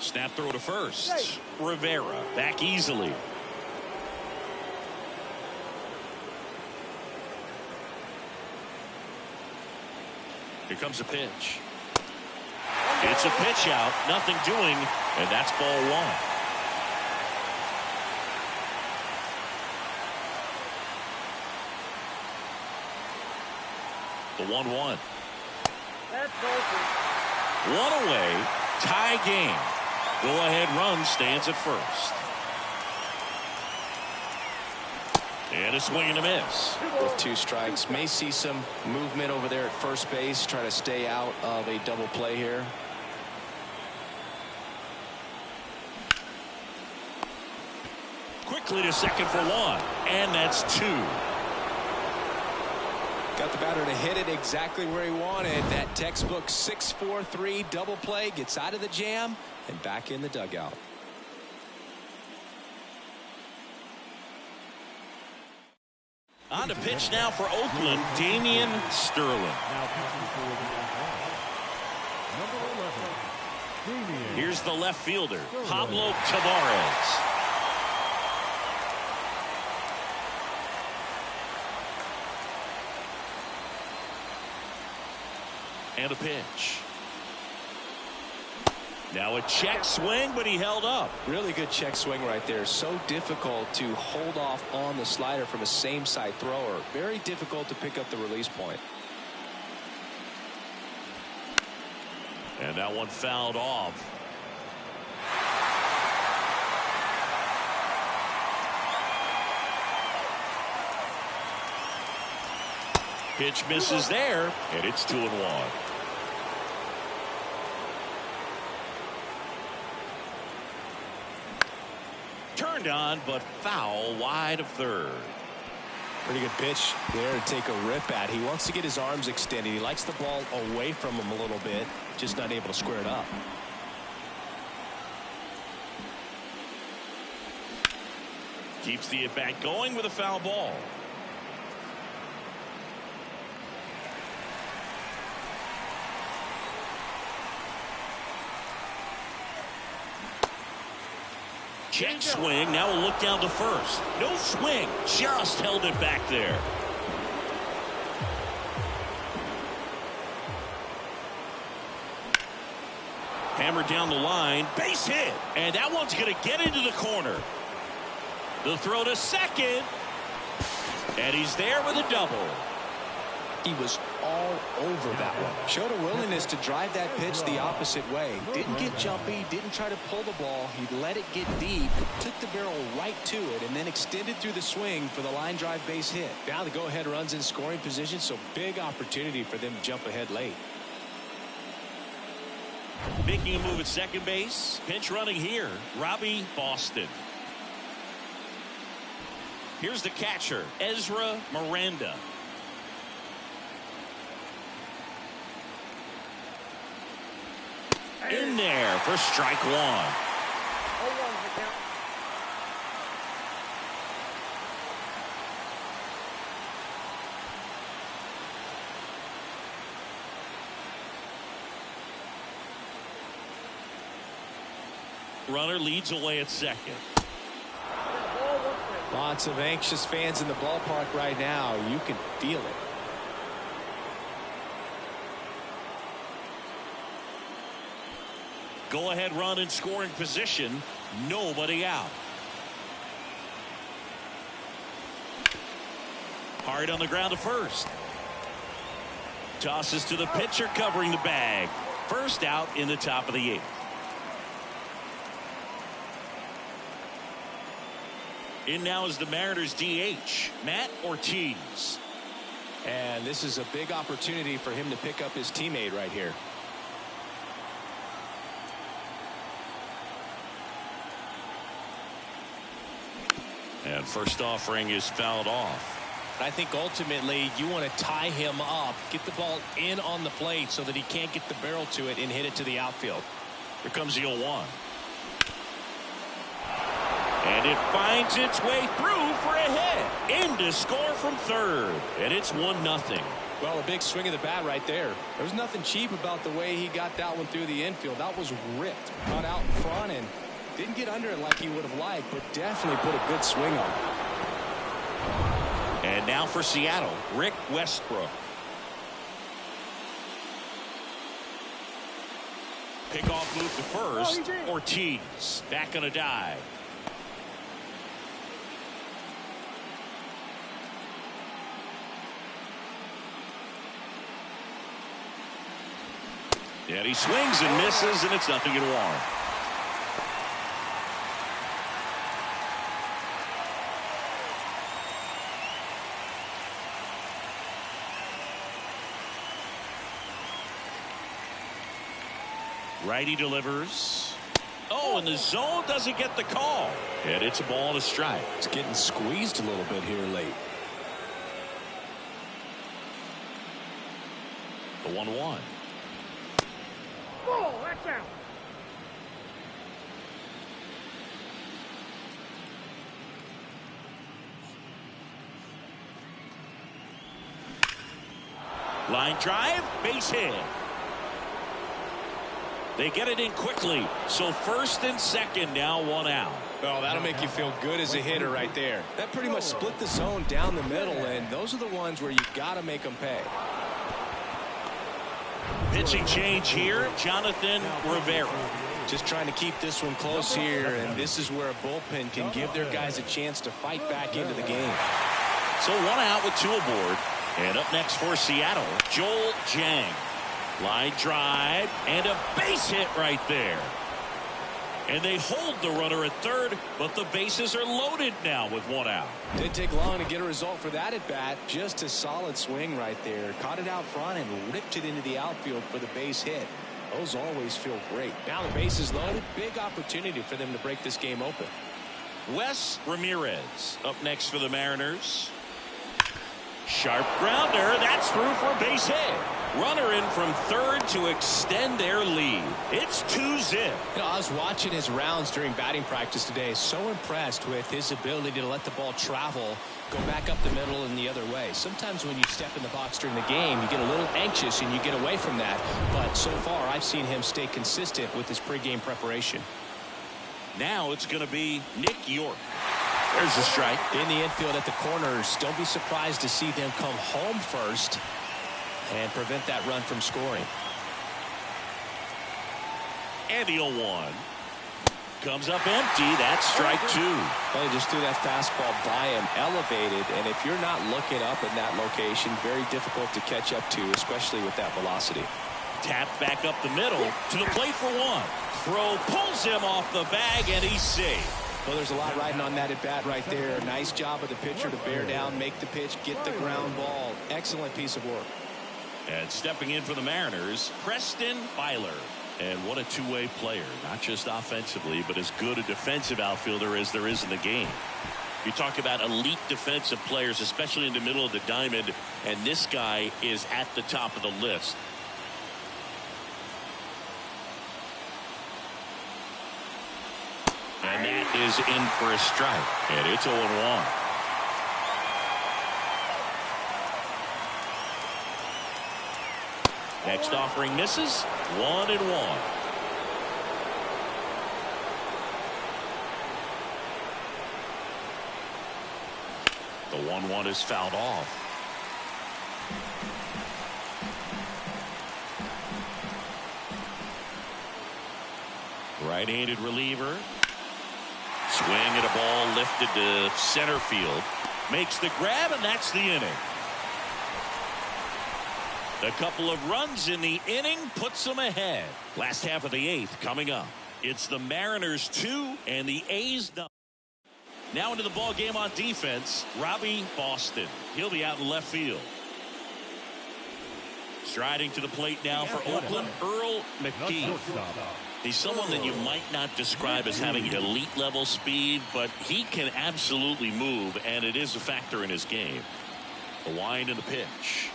B: Snap throw to first. Rivera back easily. Here comes a pitch. It's a pitch out, nothing doing, and that's ball one. The 1-1.
D: That's open.
B: One away, tie game. Go-ahead run stands at first. And a swing and a miss.
C: With 2 strikes, may see some movement over there at first base. Try to stay out of a double play here.
B: Quickly to second for 1, and that's 2.
C: Got the batter to hit it exactly where he wanted. That textbook 6-4-3 double play, gets out of the jam and back in the dugout.
B: On to pitch now for Oakland, Damian Sterling.
E: Now pitching for the Athletics, number 11, Damian.
B: Here's the left fielder, Pablo Tavares. And a pitch. Now a check swing, but he held up.
C: Really good check swing right there. So difficult to hold off on the slider from a same side thrower. Very difficult to pick up the release point.
B: And that one fouled off. Pitch misses there, and it's 2-1. Turned on, but foul wide of third.
C: Pretty good pitch there to take a rip at. He wants to get his arms extended. He likes the ball away from him a little bit, just not able to square it up.
B: Keeps the at-bat going with a foul ball. Check swing. Now we'll look down to first. No swing. Just held it back there. Hammered down the line. Base hit. And that one's going to get into the corner. The throw to second. And he's there with a double.
C: He was all over that one. Showed a willingness to drive that pitch the opposite way. Didn't get jumpy, didn't try to pull the ball. He let it get deep, took the barrel right to it, and then extended through the swing for the line drive base hit. Now the go-ahead runs in scoring position, so big opportunity for them to jump ahead late.
B: Making a move at second base. Pinch running here, Robbie Boston. Here's the catcher, Ezra Miranda. In there for strike 1.
D: 0-1 the count.
B: Runner leads away at second.
D: Ball, one strike.
C: Lots of anxious fans in the ballpark right now. You can feel it.
B: Go ahead run in scoring position. Nobody out. Hard on the ground to first. Tosses to the pitcher covering the bag. First out in the top of the 8th. In now is the Mariners DH, Matt Ortiz.
C: And this is a big opportunity for him to pick up his teammate right here.
B: And first offering is fouled off.
C: I think ultimately you want to tie him up, get the ball in on the plate so that he can't get the barrel to it and hit it to the outfield.
B: Here comes the 0-1. And it finds its way through for a hit. In to score from third. And it's 1-0.
C: Well, a big swing of the bat right there. There's nothing cheap about the way he got that one through the infield. That was ripped, cut out in front, and didn't get under it like he would have liked, but definitely put a good swing on it.
B: And now for Seattle, Rick Westbrook. Pickoff move to first. Ortiz back on a dive. And he swings and misses, and it's 0-1. Righty delivers. Oh, and the zone doesn't get the call. And it's a ball and a strike.
C: It's getting squeezed a little bit here late.
B: The 1-1.
D: Ball, that's out.
B: Line drive, base hit. They get it in quickly. So first and second, now 1 out.
C: Oh, that'll make you feel good as a hitter right there. That pretty much split the zone down the middle, and those are the ones where you got to make them pay.
B: Pitching change here, Jonathan Rivera.
C: Just trying to keep this one close here, and this is where a bullpen can give their guys a chance to fight back into the game.
B: So 1 out with 2 aboard. And up next for Seattle, Joel Jang. Line drive and a base hit right there. And they hold the runner at third, but the bases are loaded now with 1 out.
C: Didn't take long to get a result for that at bat. Just a solid swing right there. Caught it out front and ripped it into the outfield for the base hit. Those always feel great. Now the base is loaded. Big opportunity for them to break this game open.
B: Wes Ramirez up next for the Mariners. Sharp grounder. That's through for a base hit. Runner in from third to extend their lead. It's 2-0.
C: You know, I was watching his rounds during batting practice today. So impressed with his ability to let the ball travel, go back up the middle and the other way. Sometimes when you step in the box during the game, you get a little anxious and you get away from that. But so far, I've seen him stay consistent with his pregame preparation.
B: Now it's going to be Nick York. There's the strike.
C: In the infield at the corners, don't be surprised to see them come home first and prevent that run from scoring.
B: And the 0-1 comes up empty. That's strike 2.
C: Well, he just threw that fastball by him, elevated, and if you're not looking up in that location, very difficult to catch up to, especially with that velocity.
B: Tapped back up the middle to the plate for 1. Throw pulls him off the bag, and he's safe.
C: Well, there's a lot riding on that at bat right there. Nice job of the pitcher to bear down, make the pitch, get the ground ball. Excellent piece of work.
B: And stepping in for the Mariners, Preston Byler. And what a two-way player, not just offensively, but as good a defensive outfielder as there is in the game. You talk about elite defensive players, especially in the middle of the diamond, and this guy is at the top of the list. And that is in for a strike. And it's 0-1. Next offering misses. 1-1. The 1-1 is fouled off. Right-handed reliever. Swing and a ball lifted to center field. Makes the grab, and that's the inning. A couple of runs in the inning puts them ahead. Last half of the 8th coming up. It's the Mariners 2 and the A's nothing. Now into the ball game on defense, Robbie Boston. He'll be out in left field. Striding to the plate now for Oakland, Earl McGee. He's someone that you might not describe as having elite level speed, but he can absolutely move, and it is a factor in his game. The wind and the pitch.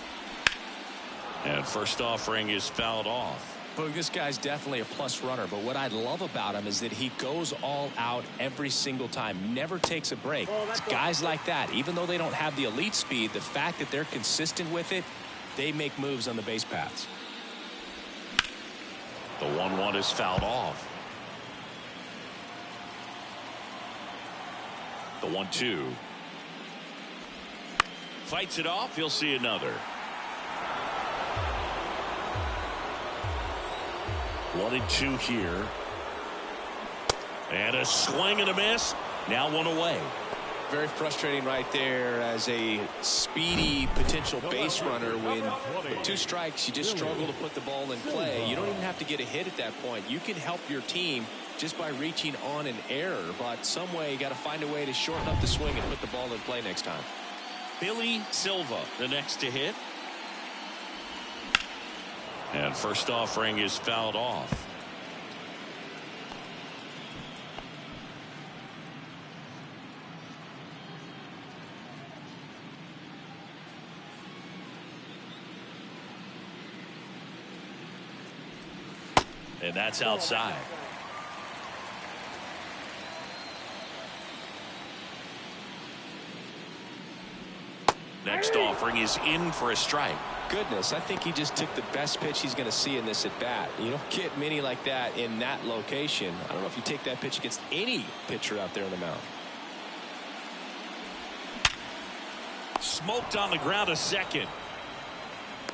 B: And first offering is fouled off.
C: Boog, this guy's definitely a plus runner, but what I love about him is that he goes all out every single time, never takes a break. It's guys like that, even though they don't have the elite speed, the fact that they're consistent with it, they make moves on the base paths.
B: The 1-1 is fouled off. The 1-2. Fights it off. He'll see another. 1-2 here. And a swing and a miss. Now one away.
C: Very frustrating right there as a speedy potential base runner. When with 2 strikes, you just struggle to put the ball in play. You don't even have to get a hit at that point. You can help your team just by reaching on an error, but some way you got to find a way to shorten up the swing and put the ball in play next time.
B: Billy Silva, the next to hit. And first offering is fouled off. And that's outside. Next offering is in for a strike.
C: Goodness, I think he just took the best pitch he's going to see in this at bat. You don't get many like that in that location. I don't know if you take that pitch against any pitcher out there on the mound.
B: Smoked on the ground a second.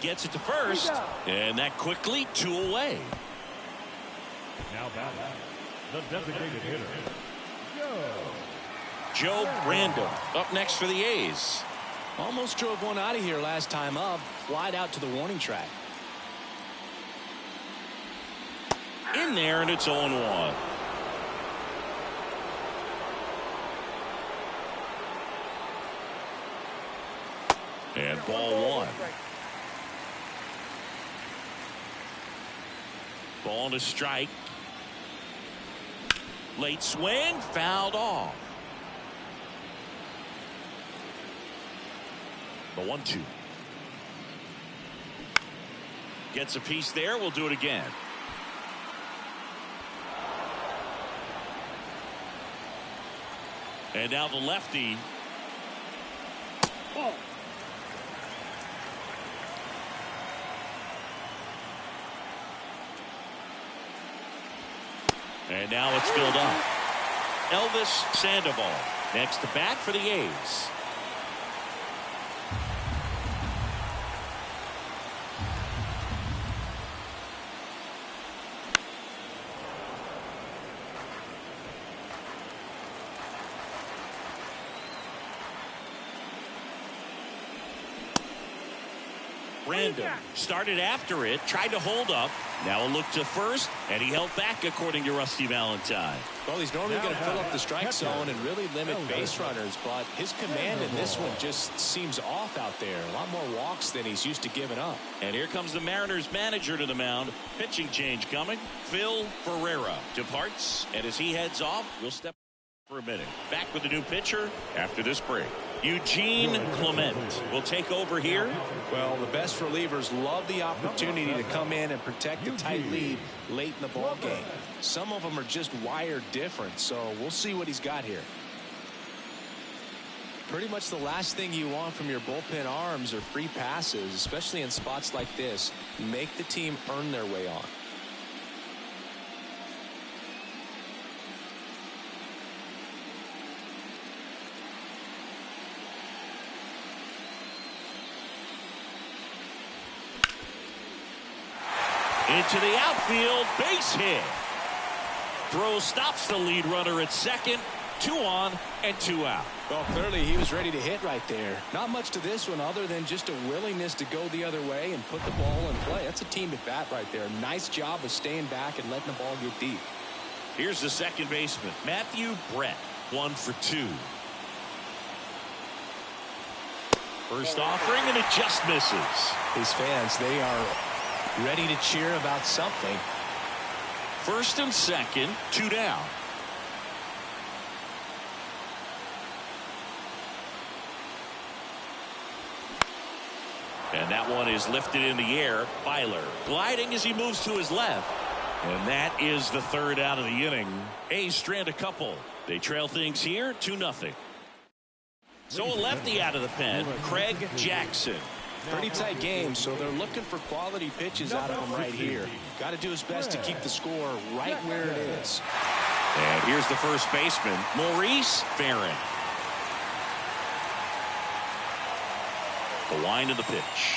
B: Gets it to first. And that quickly 2 away.
E: Now batting, the designated hitter,
B: Joe Brandon up next for the A's.
C: Almost drove one out of here last time up. Flied out to the warning track.
B: In there, and it's 0-1. And ball 1. Ball to strike. Late swing, fouled off. The 1-2. Gets a piece there. We'll do it again. And now the lefty.
D: Ball.
B: And now it's filled up. Elvis Sandoval next to bat for the A's. Random started after it, tried to hold up. Now a look to first, and he held back according to Rusty Valentine.
C: Well, he's normally going to fill up the strike zone and really limit base runners, but his command in this one just seems off out there. A lot more walks than he's used to giving up.
B: And here comes the Mariners manager to the mound. Pitching change coming. Phil Ferreira departs, and as he heads off, we'll step for a minute. Back with the new pitcher after this break. Eugene Clement will take over here.
C: Well, the best relievers love the opportunity to come in and protect a tight lead late in the ball game. Some of them are just wired different, so we'll see what he's got here. Pretty much the last thing you want from your bullpen arms are free passes, especially in spots like this. Make the team earn their way on.
B: Into the outfield, base hit. Throw stops the lead runner at second. 2 on and 2 out.
C: Well, clearly he was ready to hit right there. Not much to this one other than just a willingness to go the other way and put the ball in play. That's a team at bat right there. Nice job of staying back and letting the ball get deep.
B: Here's the second baseman, Matthew Brett, 1 for 2. First offering, and it just misses.
C: These fans, they are ready to cheer about something.
B: First and second, 2 down. And that one is lifted in the air. Byler gliding as he moves to his left. And that is the 3rd out of the inning. A's strand a couple. They trail things here 2-0. So a lefty out of the pen, Craig Jackson.
C: Pretty tight game, so they're looking for quality pitches out of him right here. Got to do his best to keep the score right where it is.
B: And here's the first baseman, Maurice Farron. The wind of the pitch.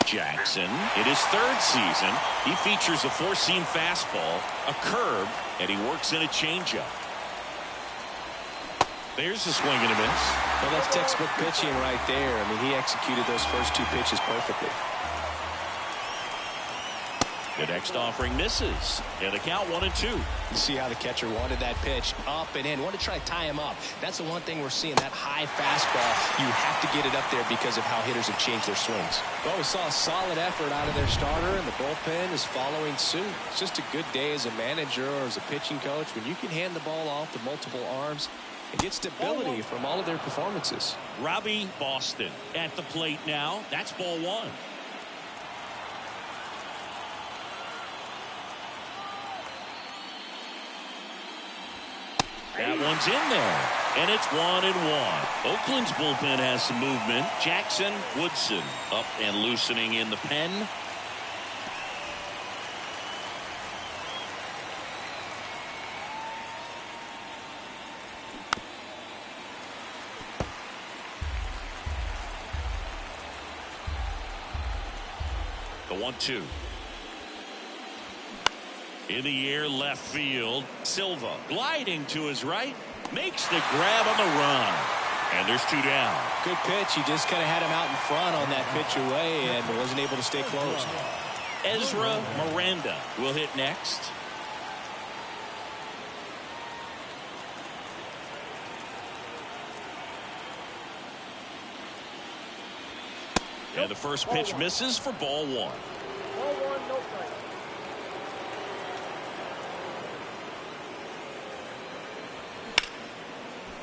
B: Jackson, in his 3rd season, he features a 4-seam fastball, a curve, and he works in a changeup. There's a swing and a miss.
C: Well, that's textbook pitching right there. I mean, he executed those first 2 pitches perfectly.
B: The next offering misses. And the count 1-2.
C: You see how the catcher wanted that pitch up and in. Wanted to try to tie him up. That's the one thing we're seeing, that high fastball. You have to get it up there because of how hitters have changed their swings. Well, we saw a solid effort out of their starter, and the bullpen is following suit. It's just a good day as a manager or as a pitching coach when you can hand the ball off to multiple arms and get stability from all of their performances.
B: Robbie Boston at the plate now. That's ball 1. That one's in there, and it's 1-1. Oakland's bullpen has some movement. Jackson, Woodson up and loosening in the pen. The 1-2. In the air, left field. Silva gliding to his right. Makes the grab on the run. And there's 2 down.
C: Good pitch. He just kind of had him out in front on that pitch away and wasn't able to stay close.
B: Ezra Miranda will hit next. And the first pitch misses for ball 1.
D: Ball 1, no strike.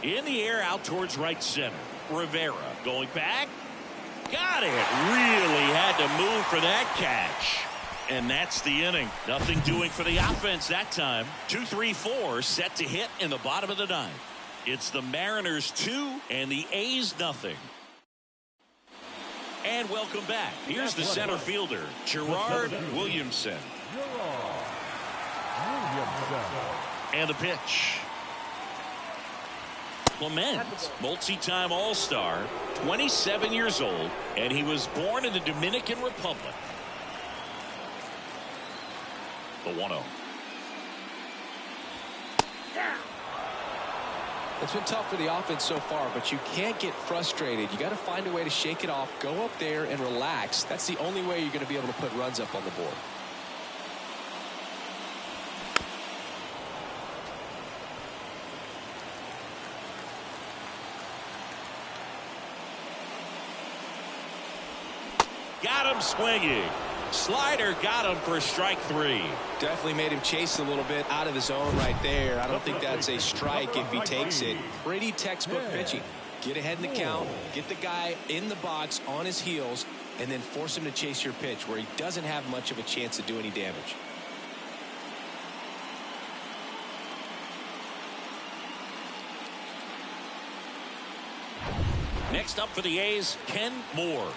B: In the air, out towards right center. Rivera going back. Got it. Really had to move for that catch. And that's the inning. Nothing doing for the offense that time. 2-3-4 set to hit in the bottom of the 9th. It's the Mariners 2 and the A's nothing. And welcome back. Here's the center fielder, Gerard Williamson. And the pitch. Clement, multi-time All-Star, 27 years old, and he was born in the Dominican Republic. The 1-0.
C: It's been tough for the offense so far, but you can't get frustrated. You got to find a way to shake it off, go up there and relax. That's the only way you're going to be able to put runs up on the board.
B: Got him swinging. Slider got him for strike 3.
C: Definitely made him chase a little bit out of the zone right there. I don't think that's a strike if he takes it. Pretty textbook pitching. Get ahead in the count, get the guy in the box on his heels, and then force him to chase your pitch where he doesn't have much of a chance to do any damage.
B: Next up for the A's, Ken Moore.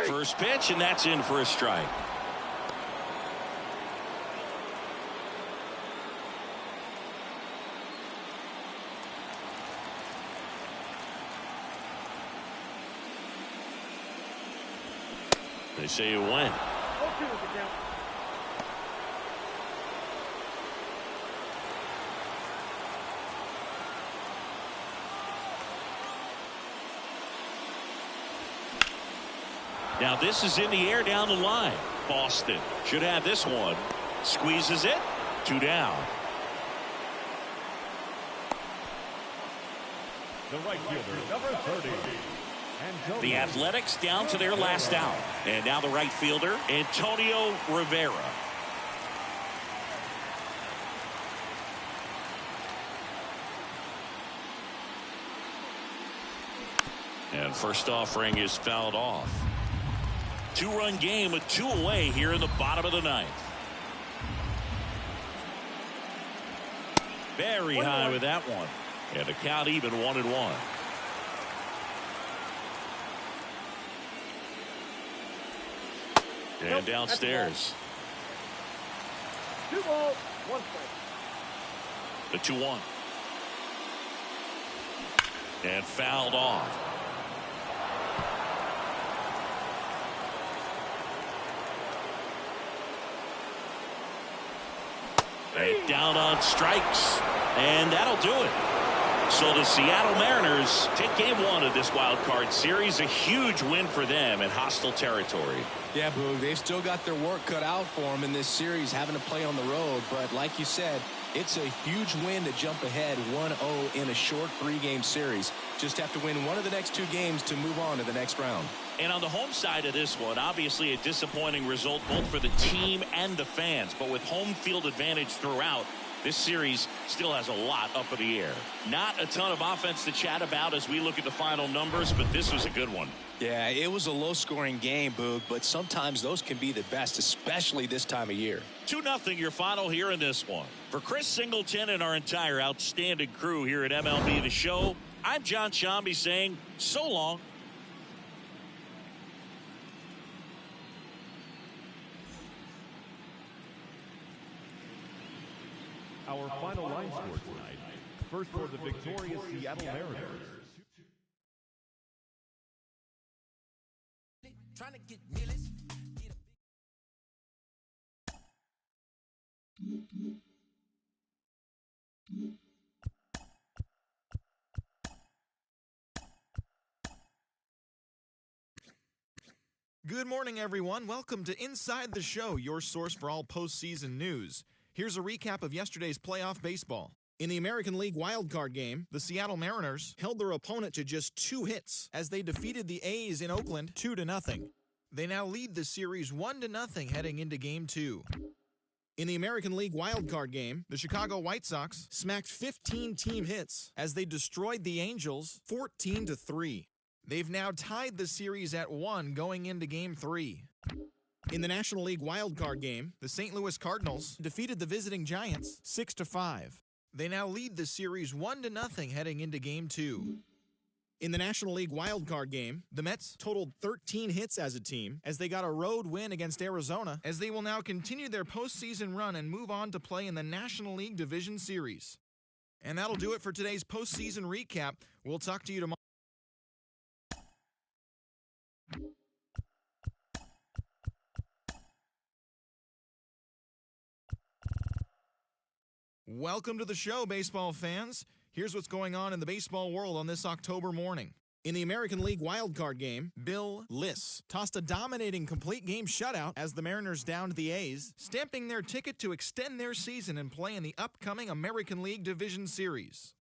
B: First pitch, and that's in for a strike. They say you win.
D: 0-2 is the count.
B: Now this is in the air down the line. Boston should have this one. Squeezes it. 2 down.
E: The right fielder, number 30.
B: The Athletics down to their last out. And now the right fielder, Antonio Rivera. And first offering is fouled off. 2-run game with 2 away here in the bottom of the ninth. Very high with that one. And the count even 1-1. And downstairs.
D: 2 balls, 1 strike.
B: The 2-1. And fouled off. And down on strikes. And that'll do it. So the Seattle Mariners take game 1 of this wild card series. A huge win for them in hostile territory.
C: Yeah, Boog, they've still got their work cut out for them in this series, having to play on the road. But like you said, it's a huge win to jump ahead 1-0 in a short 3-game series. Just have to win one of the next 2 games to move on to the next round.
B: And on the home side of this one, obviously a disappointing result both for the team and the fans. But with home field advantage throughout, this series still has a lot up in the air. Not a ton of offense to chat about as we look at the final numbers, but this was a good one.
C: Yeah, it was a low-scoring game, Boog, but sometimes those can be the best, especially this time of year.
B: 2-0 your final here in this one. For Chris Singleton and our entire outstanding crew here at MLB The Show, I'm John Shambi saying so long.
E: Our final line score tonight. First for the victorious Seattle Mariners.
F: Trying to get millies.
A: Good morning, everyone. Welcome to Inside the Show, your source for all postseason news. Here's a recap of yesterday's playoff baseball. In the American League wildcard game, the Seattle Mariners held their opponent to just 2 hits as they defeated the A's in Oakland 2-0. They now lead the series 1-0 heading into Game 2. In the American League wildcard game, the Chicago White Sox smacked 15 team hits as they destroyed the Angels 14-3. They've now tied the series at 1 going into Game 3. In the National League wildcard game, the St. Louis Cardinals defeated the visiting Giants 6-5. They now lead the series 1-0 heading into Game 2. In the National League wildcard game, the Mets totaled 13 hits as a team as they got a road win against Arizona, as they will now continue their postseason run and move on to play in the National League Division Series. And that'll do it for today's postseason recap. We'll talk to you tomorrow. Welcome to the show, baseball fans. Here's what's going on in the baseball world on this October morning. In the American League wildcard game, Bill Liss tossed a dominating complete game shutout as the Mariners downed the A's, stamping their ticket to extend their season and play in the upcoming American League Division Series.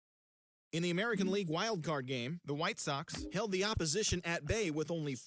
A: In the American League wildcard game, the White Sox held the opposition at bay with only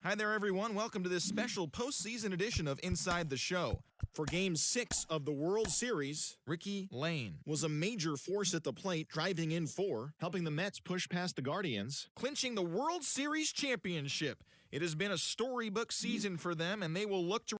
A: Hi there, everyone. Welcome to this special postseason edition of Inside the Show. For Game 6 of the World Series, Ricky Lane was a major force at the plate, driving in 4, helping the Mets push past the Guardians, clinching the World Series championship. It has been a storybook season for them, and they will look to